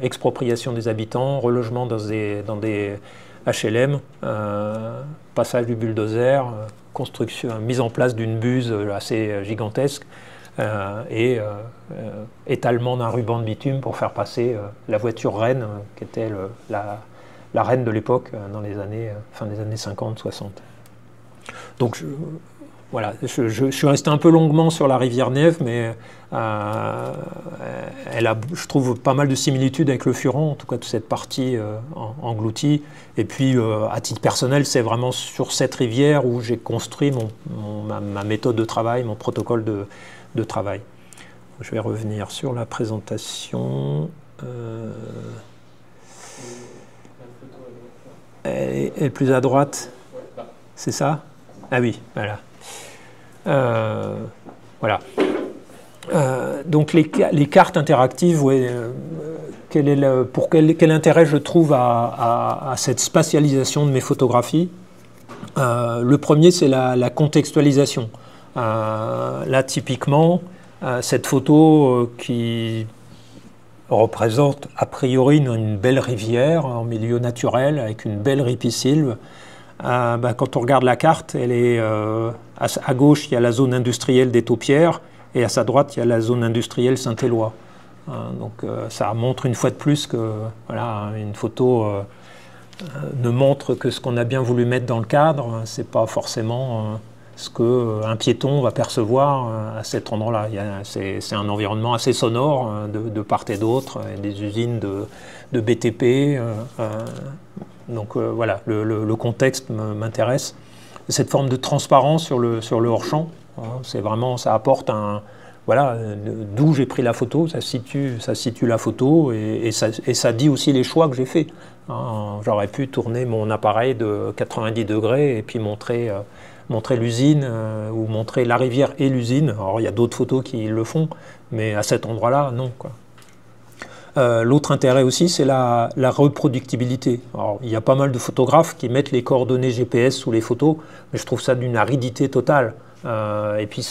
expropriation des habitants, relogement dans des HLM, passage du bulldozer, construction, mise en place d'une buse assez gigantesque et étalement d'un ruban de bitume pour faire passer la voiture reine, qui était la reine de l'époque dans les années, fin des années 50-60. Donc voilà, je suis resté un peu longuement sur la rivière Nièvre, mais elle a, je trouve, pas mal de similitudes avec le Furon, en tout cas toute cette partie engloutie. Et puis, à titre personnel, c'est vraiment sur cette rivière où j'ai construit ma méthode de travail, mon protocole de travail. Je vais revenir sur la présentation. Elle est plus à droite, c'est ça? Ah oui, voilà. Voilà. Donc les cartes interactives, ouais, quel intérêt je trouve à cette spatialisation de mes photographies? Le premier, c'est la contextualisation. Là, typiquement, cette photo qui représente a priori une belle rivière en milieu naturel avec une belle ripisylve. Quand on regarde la carte, elle est, à gauche, il y a la zone industrielle des Taupières et à sa droite, il y a la zone industrielle Saint-Éloi. Donc ça montre une fois de plus que voilà, une photo ne montre que ce qu'on a bien voulu mettre dans le cadre. Ce n'est pas forcément ce qu'un piéton va percevoir à cet endroit-là. C'est un environnement assez sonore de part et d'autre, des usines de BTP. Donc voilà, le contexte m'intéresse. Cette forme de transparence sur le hors-champ, c'est vraiment, ça apporte voilà, d'où j'ai pris la photo, ça situe la photo et ça dit aussi les choix que j'ai faits. J'aurais pu tourner mon appareil de 90 degrés et puis montrer l'usine ou montrer la rivière et l'usine. Alors il y a d'autres photos qui le font, mais à cet endroit-là, non, quoi. L'autre intérêt aussi, c'est la reproductibilité. Alors, il y a pas mal de photographes qui mettent les coordonnées GPS sous les photos, mais je trouve ça d'une aridité totale. Et puis,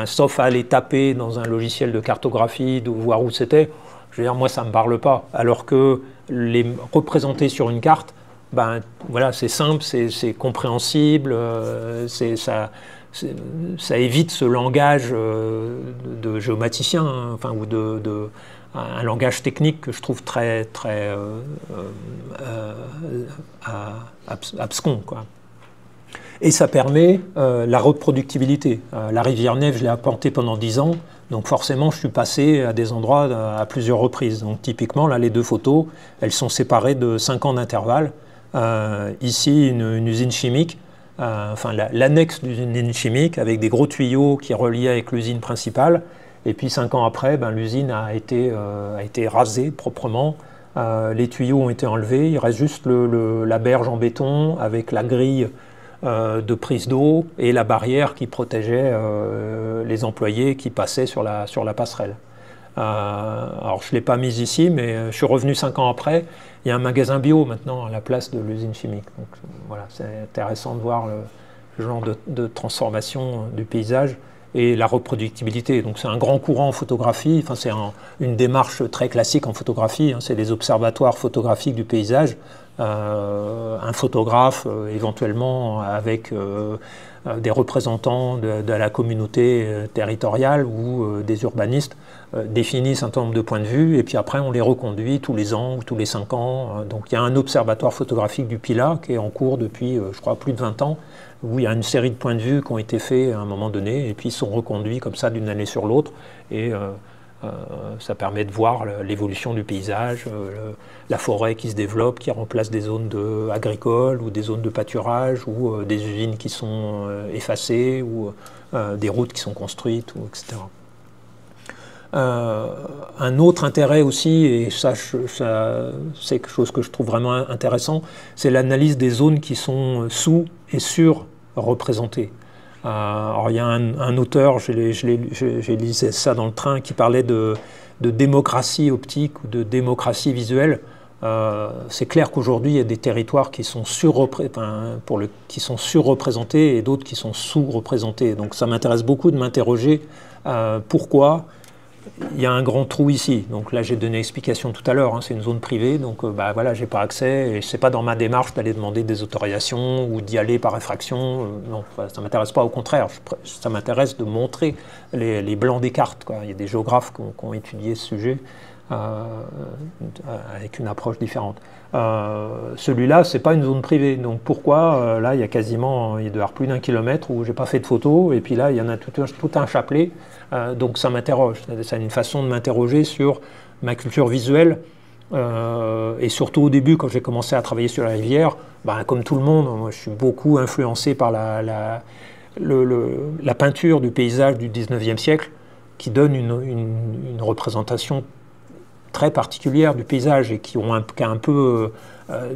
sauf à aller taper dans un logiciel de cartographie, de voir où c'était, je veux dire, moi, ça ne me parle pas. Alors que les représenter sur une carte, voilà, c'est simple, c'est compréhensible, ça évite ce langage de géomaticien, hein, enfin, ou un langage technique que je trouve très abscon, quoi. Et ça permet la reproductibilité. La rivière Nièvre, je l'ai apportée pendant 10 ans, donc forcément je suis passé à des endroits à plusieurs reprises. Donc typiquement, là, les deux photos, elles sont séparées de 5 ans d'intervalle. Ici, une usine chimique, enfin l'annexe d'une usine chimique avec des gros tuyaux qui reliaient avec l'usine principale. Et puis 5 ans après, l'usine a été rasée proprement, les tuyaux ont été enlevés, il reste juste la berge en béton avec la grille de prise d'eau et la barrière qui protégeait les employés qui passaient sur la passerelle. Alors je ne l'ai pas mise ici, mais je suis revenu 5 ans après, il y a un magasin bio maintenant à la place de l'usine chimique. Donc voilà, c'est intéressant de voir le genre de transformation du paysage. Et la reproductibilité. Donc c'est un grand courant en photographie, enfin, c'est une démarche très classique en photographie, hein, c'est les observatoires photographiques du paysage, un photographe éventuellement avec des représentants de la communauté territoriale ou des urbanistes définit un certain nombre de points de vue, et puis après on les reconduit tous les ans ou tous les 5 ans. Donc il y a un observatoire photographique du Pilat qui est en cours depuis, je crois, plus de 20 ans, où il y a une série de points de vue qui ont été faits à un moment donné, et puis ils sont reconduits comme ça d'une année sur l'autre, et ça permet de voir l'évolution du paysage, la forêt qui se développe, qui remplace des zones agricoles ou des zones de pâturage, ou des usines qui sont effacées, ou des routes qui sont construites, etc. Un autre intérêt aussi, et ça c'est quelque chose que je trouve vraiment intéressant, c'est l'analyse des zones qui sont sous- et sur-représentées. Alors il y a un auteur, j'ai lu ça dans le train, qui parlait de démocratie optique ou de démocratie visuelle. C'est clair qu'aujourd'hui il y a des territoires qui sont surreprésentés et d'autres qui sont sous-représentés. Donc ça m'intéresse beaucoup de m'interroger pourquoi il y a un grand trou ici. Donc là, j'ai donné l'explication tout à l'heure, hein, c'est une zone privée, donc voilà, j'ai pas accès, et c'est pas dans ma démarche d'aller demander des autorisations ou d'y aller par effraction. Non, ça m'intéresse pas, au contraire, ça m'intéresse de montrer les blancs des cartes, quoi. Il y a des géographes qui ont étudié ce sujet avec une approche différente. Celui-là, c'est pas une zone privée, donc pourquoi là, il doit y avoir plus d'1 kilomètre où j'ai pas fait de photos, et puis là, il y en a tout un chapelet. Donc ça m'interroge, c'est une façon de m'interroger sur ma culture visuelle, et surtout au début, quand j'ai commencé à travailler sur la rivière, comme tout le monde, moi, je suis beaucoup influencé par la peinture du paysage du 19e siècle, qui donne une représentation très particulière du paysage, et qui a un peu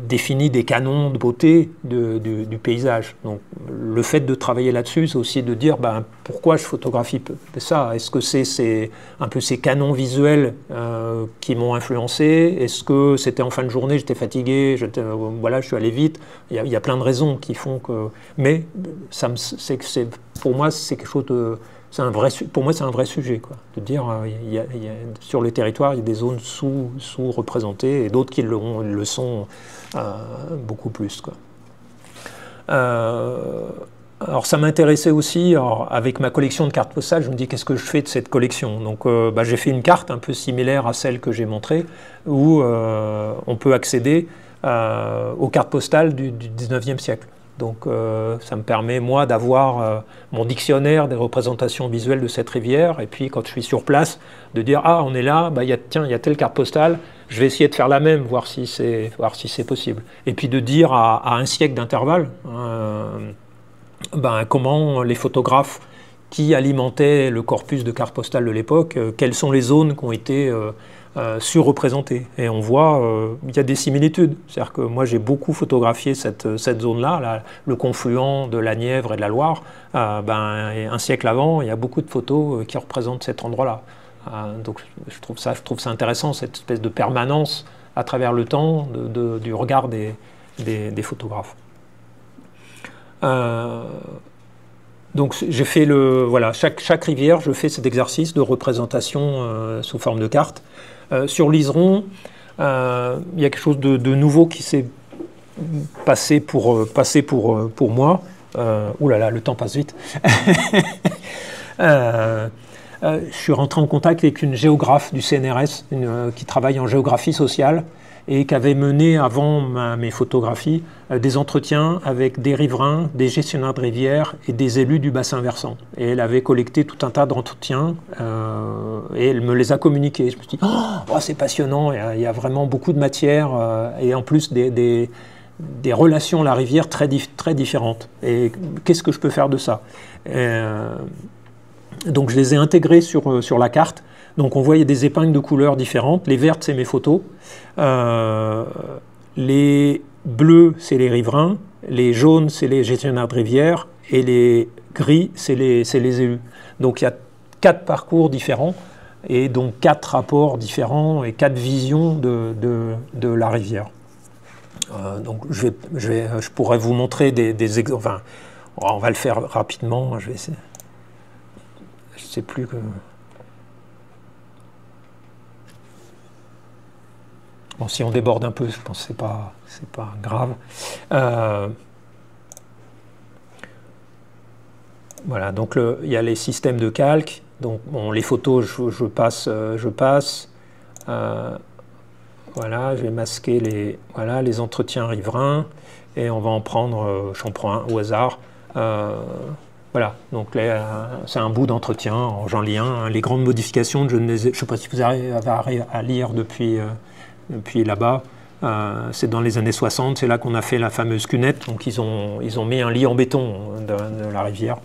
défini des canons de beauté du paysage. Donc le fait de travailler là-dessus, c'est aussi de dire pourquoi je photographie ça. Est-ce que c'est un peu ces canons visuels qui m'ont influencé? Est-ce que c'était en fin de journée, j'étais fatigué, voilà, je suis allé vite? Il y a plein de raisons qui font que... Mais pour moi, c'est quelque chose de... Pour moi, c'est un vrai sujet, quoi, de dire sur le territoire, il y a des zones sous-représentées, et d'autres qui le sont beaucoup plus, quoi. Alors ça m'intéressait aussi, avec ma collection de cartes postales, je me dis qu'est-ce que je fais de cette collection. Donc j'ai fait une carte un peu similaire à celle que j'ai montrée, où on peut accéder aux cartes postales du 19e siècle. Donc ça me permet, moi, d'avoir mon dictionnaire des représentations visuelles de cette rivière, et puis quand je suis sur place, de dire « Ah, on est là, tiens, il y a telle carte postale, je vais essayer de faire la même, voir si c'est possible. » Et puis de dire à un siècle d'intervalle comment les photographes qui alimentaient le corpus de cartes postales de l'époque, quelles sont les zones qui ont été surreprésentées. Et on voit, il y a des similitudes. C'est-à-dire que moi, j'ai beaucoup photographié cette zone-là, le confluent de la Nièvre et de la Loire. Un siècle avant, il y a beaucoup de photos qui représentent cet endroit-là. Donc je trouve ça intéressant, cette espèce de permanence à travers le temps du regard des photographes. Donc j'ai fait chaque rivière, je fais cet exercice de représentation sous forme de carte. Sur l'Iseron, il y a quelque chose de nouveau qui s'est passé pour moi. Ouh là là, le temps passe vite. Je suis rentré en contact avec une géographe du CNRS qui travaille en géographie sociale, et qui avait mené, avant mes photographies, des entretiens avec des riverains, des gestionnaires de rivières et des élus du bassin versant. Et elle avait collecté tout un tas d'entretiens, et elle me les a communiqués. Je me suis dit, oh, c'est passionnant, il y a vraiment beaucoup de matière, et en plus des relations à la rivière très différentes. Et qu'est-ce que je peux faire de ça? Donc je les ai intégrés sur la carte. Donc on voit, il y a des épingles de couleurs différentes. Les vertes, c'est mes photos. Les bleus, c'est les riverains. Les jaunes, c'est les gestionnaires de rivière. Et les gris, c'est les élus. Donc il y a 4 parcours différents, et donc 4 rapports différents et 4 visions de la rivière. Donc je pourrais vous montrer des exemples. Enfin, on va le faire rapidement. Je vais essayer. Je ne sais plus que... Bon, si on déborde un peu, je pense que c'est pas grave. Voilà, donc il y a les systèmes de calque, Donc bon, les photos, je passe. Voilà, je vais masquer les entretiens riverains et on va en prendre, j'en prends un au hasard. Voilà, donc c'est un bout d'entretien, j'en lis un. Les grandes modifications, je ne sais pas si vous arrivez à lire depuis là-bas. C'est dans les années 60, c'est là qu'on a fait la fameuse cunette. Donc ils ont mis un lit en béton de la rivière.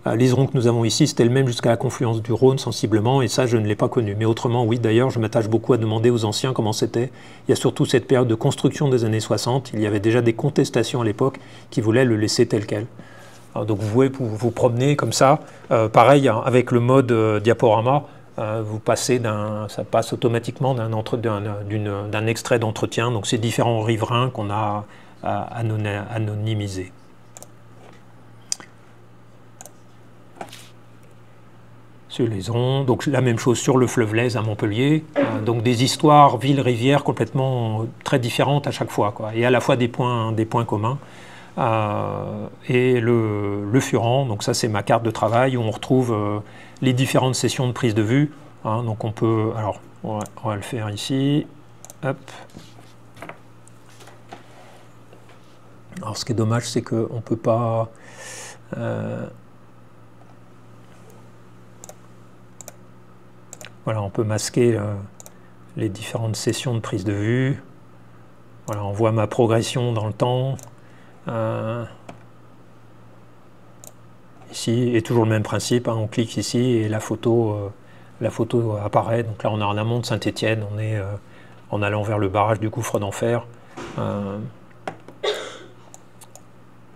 L'iseron que nous avons ici, c'était le même jusqu'à la confluence du Rhône sensiblement, et ça je ne l'ai pas connu. Mais autrement, oui, d'ailleurs, je m'attache beaucoup à demander aux anciens comment c'était. Il y a surtout cette période de construction des années 60, il y avait déjà des contestations à l'époque qui voulaient le laisser tel quel. Alors, donc vous pouvez vous promener comme ça. Pareil, avec le mode diaporama, ça passe automatiquement d'un extrait d'entretien, donc c'est différents riverains qu'on a anonymisés. Sur les ondes, donc la même chose sur le fleuve Lèze à Montpellier, donc des histoires ville-rivière complètement très différentes à chaque fois, quoi, et à la fois des points communs. Et le Furan, donc ça c'est ma carte de travail où on retrouve les différentes sessions de prise de vue. Hein, donc on peut, alors on va le faire ici. Hop. Alors ce qui est dommage, c'est qu'on ne peut pas. Voilà, on peut masquer les différentes sessions de prise de vue. Voilà, on voit ma progression dans le temps. Ici, et toujours le même principe, hein, on clique ici et la photo apparaît. Donc là, on est en amont de Saint-Étienne, on est en allant vers le barrage du gouffre d'enfer.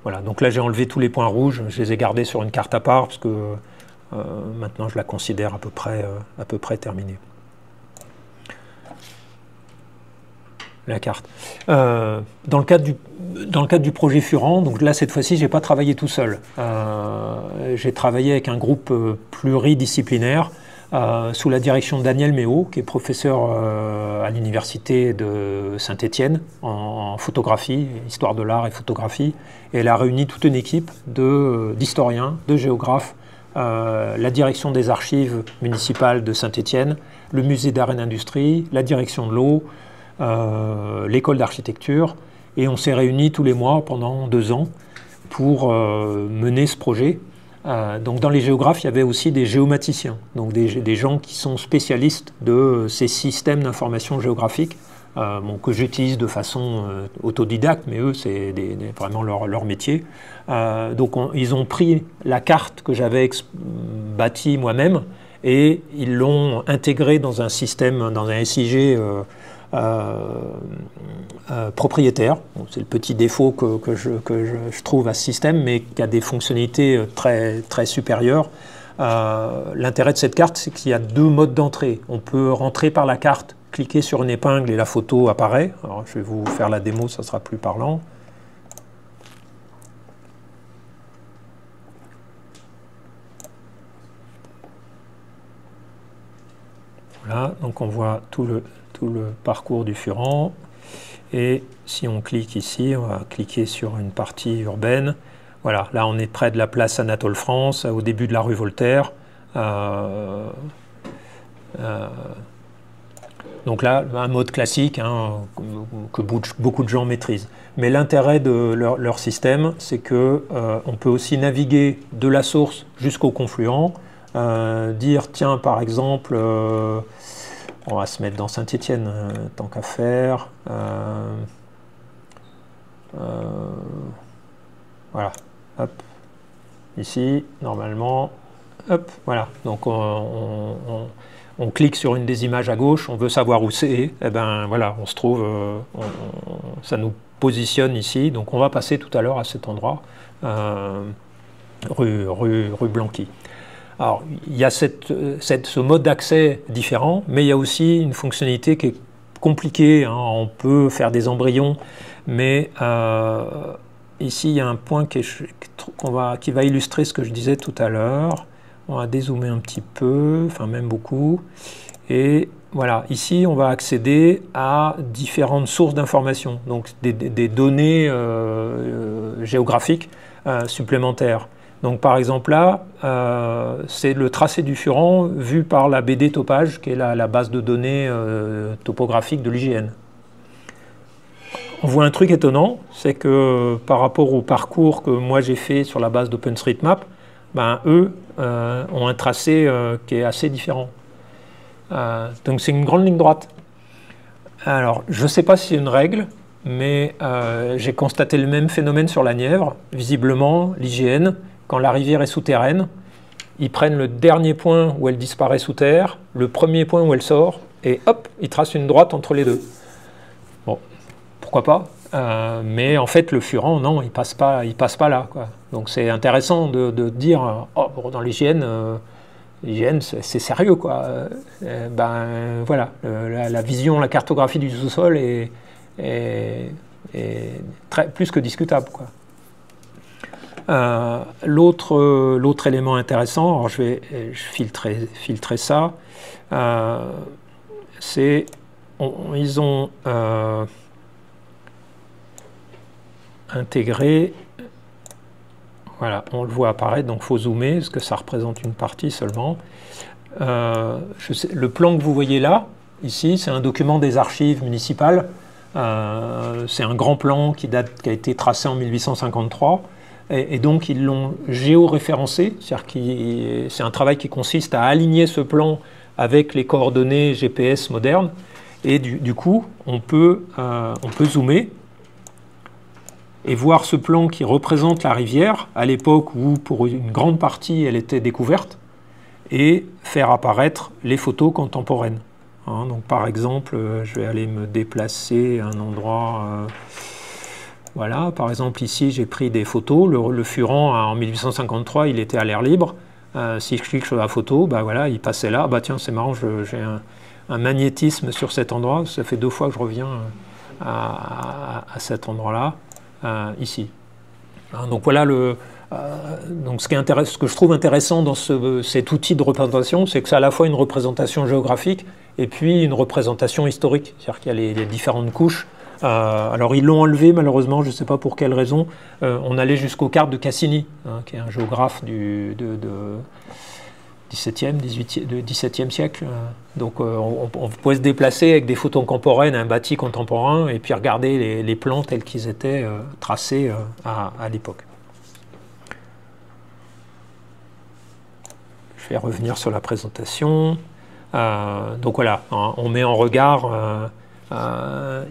Voilà, donc là, j'ai enlevé tous les points rouges, je les ai gardés sur une carte à part parce que maintenant, je la considère à peu près terminée. La carte. Dans le cadre du projet Furan, donc là, cette fois-ci, je n'ai pas travaillé tout seul. J'ai travaillé avec un groupe pluridisciplinaire sous la direction de Daniel Méo, qui est professeur à l'université de Saint-Étienne en photographie, histoire de l'art et photographie. Et elle a réuni toute une équipe d'historiens, de géographes, la direction des archives municipales de Saint-Étienne, le musée d'art et d'industrie, la direction de l'eau, l'école d'architecture, et on s'est réunis tous les mois pendant 2 ans pour mener ce projet. Donc dans les géographes, il y avait aussi des géomaticiens, donc des gens qui sont spécialistes de ces systèmes d'information géographique, que j'utilise de façon autodidacte, mais eux, c'est vraiment leur métier. Donc ils ont pris la carte que j'avais bâtie moi-même et ils l'ont intégrée dans un système, dans un SIG propriétaire. Bon, c'est le petit défaut que je trouve à ce système, mais qui a des fonctionnalités très, très supérieures. L'intérêt de cette carte, c'est qu'il y a 2 modes d'entrée. On peut rentrer par la carte, cliquer sur une épingle et la photo apparaît. Alors, je vais vous faire la démo, ça sera plus parlant. Voilà, donc on voit tout le parcours du Furan. Et si on clique ici, on va cliquer sur une partie urbaine. Voilà, là on est près de la place Anatole France, au début de la rue Voltaire. Donc là, un mode classique, hein, que beaucoup de gens maîtrisent. Mais l'intérêt de leur système, c'est qu'on peut aussi naviguer de la source jusqu'au confluent, dire, tiens, par exemple, on va se mettre dans Saint-Étienne, tant qu'à faire. Voilà, hop, ici, normalement, hop, voilà. Donc on clique sur une des images à gauche, on veut savoir où c'est, et ben voilà, on se trouve, ça nous positionne ici. Donc on va passer tout à l'heure à cet endroit, rue Blanqui. Alors, il y a ce mode d'accès différent, mais il y a aussi une fonctionnalité qui est compliquée, hein. On peut faire des embryons, mais ici, il y a un point qui va illustrer ce que je disais tout à l'heure. On va dézoomer un petit peu, enfin même beaucoup. Et voilà, ici, on va accéder à différentes sources d'informations, donc des données géographiques supplémentaires. Donc par exemple là, c'est le tracé du Furan vu par la BD Topage, qui est la base de données topographique de l'IGN. On voit un truc étonnant, c'est que par rapport au parcours que moi j'ai fait sur la base d'OpenStreetMap, ben, eux ont un tracé qui est assez différent. Donc c'est une grande ligne droite. Alors je ne sais pas si c'est une règle, mais j'ai constaté le même phénomène sur la Nièvre. Visiblement, l'IGN, quand la rivière est souterraine, ils prennent le dernier point où elle disparaît sous terre, le premier point où elle sort, et hop, ils tracent une droite entre les deux. Bon, pourquoi pas, mais en fait, le Furan, non, il passe pas là, quoi. Donc c'est intéressant de dire, oh, bon, dans l'IGN, c'est sérieux, quoi. Ben voilà, la vision, la cartographie du sous-sol est plus que discutable, quoi. L'autre élément intéressant, alors je filtrer ça, c'est ils ont intégré, voilà, on le voit apparaître, donc il faut zoomer, parce que ça représente une partie seulement. Le plan que vous voyez là, ici, c'est un document des archives municipales. C'est un grand plan qui a été tracé en 1853. Et donc ils l'ont géoréférencé, c'est-à-dire que c'est un travail qui consiste à aligner ce plan avec les coordonnées GPS modernes. Et du coup, on peut zoomer et voir ce plan qui représente la rivière à l'époque où, pour une grande partie, elle était découverte, et faire apparaître les photos contemporaines. Hein, donc par exemple, je vais aller me déplacer à un endroit... voilà, par exemple ici j'ai pris des photos, le Furan en 1853 il était à l'air libre, si je clique sur la photo, bah voilà, il passait là, bah tiens c'est marrant, j'ai un magnétisme sur cet endroit, ça fait 2 fois que je reviens à cet endroit-là, ici. Hein, donc voilà, donc ce que je trouve intéressant dans cet outil de représentation, c'est que c'est à la fois une représentation géographique et puis une représentation historique, c'est-à-dire qu'il y a les différentes couches. Alors ils l'ont enlevé malheureusement, je ne sais pas pour quelle raison. On allait jusqu'aux cartes de Cassini, hein, qui est un géographe du 17e siècle. Donc on pouvait se déplacer avec des photos contemporaines, un bâti contemporain, et puis regarder les plans tels qu'ils étaient tracés à l'époque. Je vais revenir sur la présentation. Donc voilà, hein, on met en regard...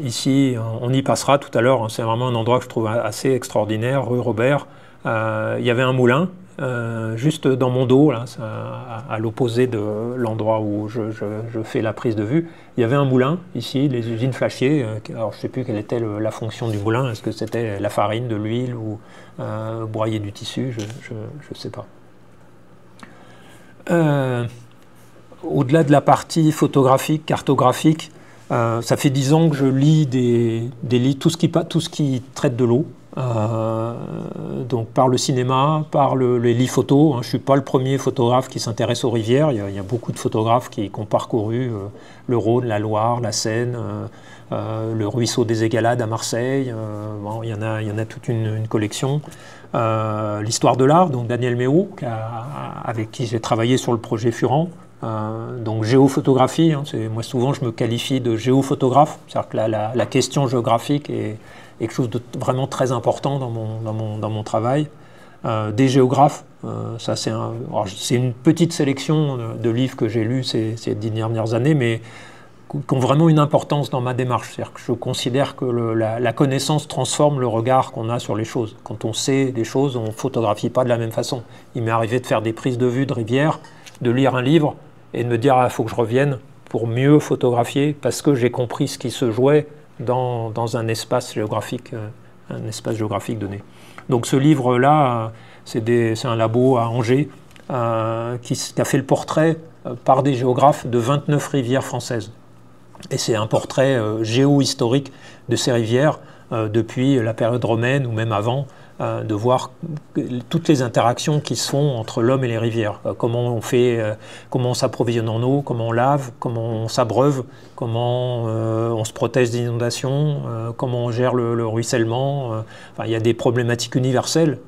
ici, on y passera tout à l'heure, hein, c'est vraiment un endroit que je trouve assez extraordinaire, rue Robert. Il y avait un moulin, juste dans mon dos, là, à l'opposé de l'endroit où je fais la prise de vue. Il y avait un moulin, ici, les usines Flachier. Alors je ne sais plus quelle était la fonction du moulin, est-ce que c'était la farine, de l'huile ou broyer du tissu, je ne sais pas. Au-delà de la partie photographique, cartographique, ça fait 10 ans que je lis des livres, tout ce qui traite de l'eau, donc par le cinéma, par les livres photos. Hein, je ne suis pas le premier photographe qui s'intéresse aux rivières, il y a beaucoup de photographes qui ont parcouru le Rhône, la Loire, la Seine, le ruisseau des Égalades à Marseille, bon, il y en a toute une collection. L'histoire de l'art, donc Daniel Méhaut, avec qui j'ai travaillé sur le projet Furan. Donc géophotographie, hein, moi souvent je me qualifie de géophotographe, c'est-à-dire que la question géographique est quelque chose de vraiment très important dans mon travail. Des géographes, ça c'est une petite sélection de livres que j'ai lus ces 10 dernières années, mais qui ont vraiment une importance dans ma démarche. C'est-à-dire que je considère que la connaissance transforme le regard qu'on a sur les choses. Quand on sait des choses, on ne photographie pas de la même façon. Il m'est arrivé de faire des prises de vue de rivière, de lire un livre, et de me dire il faut que je revienne pour mieux photographier parce que j'ai compris ce qui se jouait dans un espace géographique donné. Donc ce livre-là, c'est un labo à Angers qui a fait le portrait par des géographes de 29 rivières françaises. Et c'est un portrait géo-historique de ces rivières depuis la période romaine ou même avant, de voir toutes les interactions qui se font entre l'homme et les rivières. Comment on s'approvisionne en eau, comment on lave, comment on s'abreuve, comment on se protège des inondations, comment on gère le ruissellement. Enfin, il y a des problématiques universelles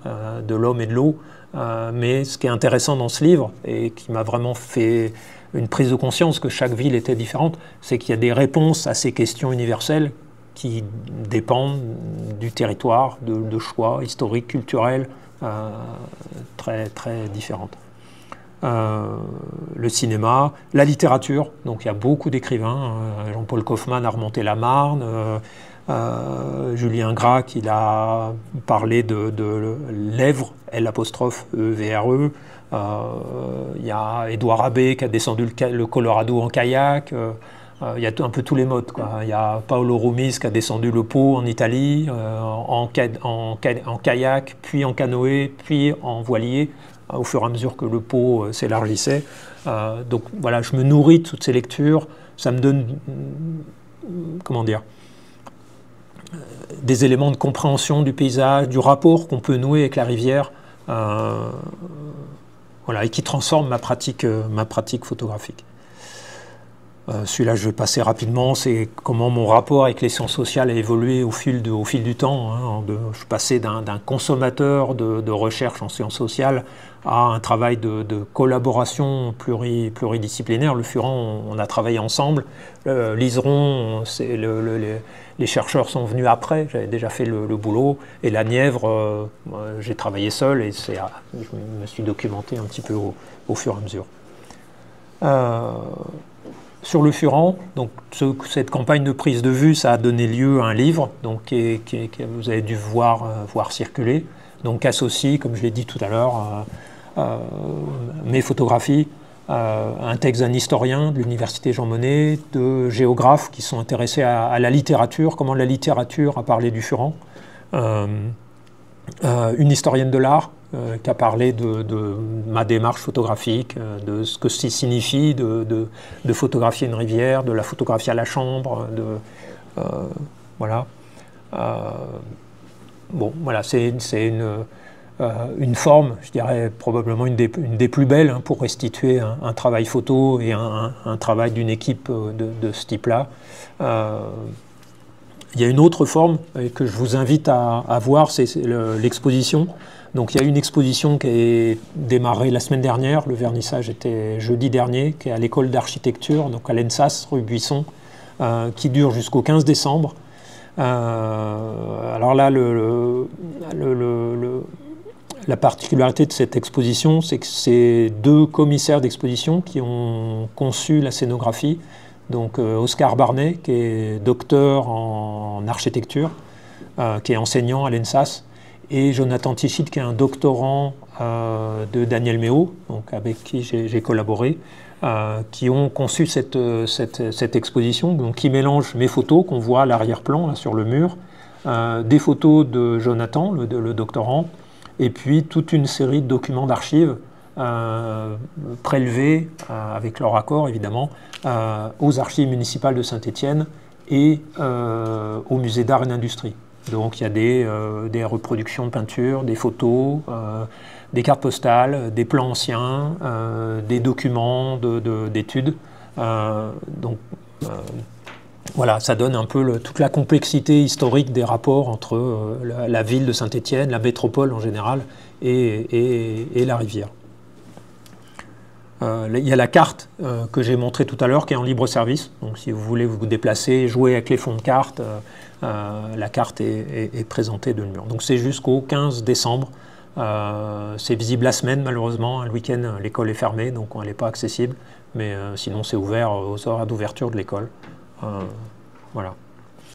de l'homme et de l'eau Mais ce qui est intéressant dans ce livre, et qui m'a vraiment fait une prise de conscience que chaque ville était différente, c'est qu'il y a des réponses à ces questions universelles qui dépendent du territoire, de choix historiques, culturels, très, très différentes. Le cinéma, la littérature, donc il y a beaucoup d'écrivains, Jean-Paul Kaufmann a remonté la Marne, Julien Gracq, il a parlé de l'Èvre, L''E-V-R-E, il y a Édouard Abbé qui a descendu le Colorado en kayak, il y a un peu tous les modes, quoi. Il y a Paolo Rumis qui a descendu le Pô en Italie, en kayak, puis en canoë, puis en voilier, au fur et à mesure que le Pô s'élargissait. Donc voilà, je me nourris de toutes ces lectures, ça me donne, comment dire, des éléments de compréhension du paysage, du rapport qu'on peut nouer avec la rivière, voilà, et qui transforme ma pratique photographique. Celui-là, je vais passer rapidement, c'est comment mon rapport avec les sciences sociales a évolué au fil du temps. Hein. Je suis passé d'un consommateur de recherche en sciences sociales à un travail de collaboration pluridisciplinaire. Le Furan, on a travaillé ensemble. L'Iseron, les chercheurs sont venus après, j'avais déjà fait le boulot. Et la Nièvre, j'ai travaillé seul et je me suis documenté un petit peu au fur et à mesure. Sur le Furan, donc cette campagne de prise de vue, ça a donné lieu à un livre donc, que vous avez dû voir circuler, donc qui associe, comme je l'ai dit tout à l'heure, mes photographies, un texte d'un historien de l'université Jean Monnet, de géographes qui sont intéressés à la littérature, comment la littérature a parlé du Furan, une historienne de l'art, qui a parlé de ma démarche photographique, de ce que ça signifie de photographier une rivière, de la photographier à la chambre, voilà. Bon, voilà, c'est une forme, je dirais probablement une des plus belles hein, pour restituer un travail photo et un travail d'une équipe de ce type-là. Il y a une autre forme que je vous invite à voir, c'est l'exposition. Donc il y a une exposition qui est démarrée la semaine dernière, le vernissage était jeudi dernier, qui est à l'école d'architecture, donc à l'ENSAS, rue Buisson, qui dure jusqu'au 15 décembre. Alors là, la particularité de cette exposition, c'est que c'est deux commissaires d'exposition qui ont conçu la scénographie. Donc Oscar Barnet, qui est docteur en architecture, qui est enseignant à l'ENSAS, et Jonathan Tichit, qui est un doctorant de Daniel Méo, donc avec qui j'ai collaboré, qui ont conçu cette exposition, donc qui mélange mes photos qu'on voit à l'arrière-plan sur le mur, des photos de Jonathan, le doctorant, et puis toute une série de documents d'archives prélevés, avec leur accord évidemment, aux archives municipales de Saint-Étienne et au musée d'art et d'industrie. Donc il y a des reproductions de peintures, des photos, des cartes postales, des plans anciens, des documents d'études. Donc voilà, ça donne un peu toute la complexité historique des rapports entre la ville de Saint-Étienne, la métropole en général, et la rivière. Il y a la carte que j'ai montrée tout à l'heure qui est en libre service. Donc si vous voulez vous déplacer, jouer avec les fonds de carte, la carte est présentée de le mur. Donc c'est jusqu'au 15 décembre. C'est visible la semaine malheureusement. Le week-end, l'école est fermée, donc elle n'est pas accessible. Mais sinon c'est ouvert aux horaires d'ouverture de l'école. Voilà.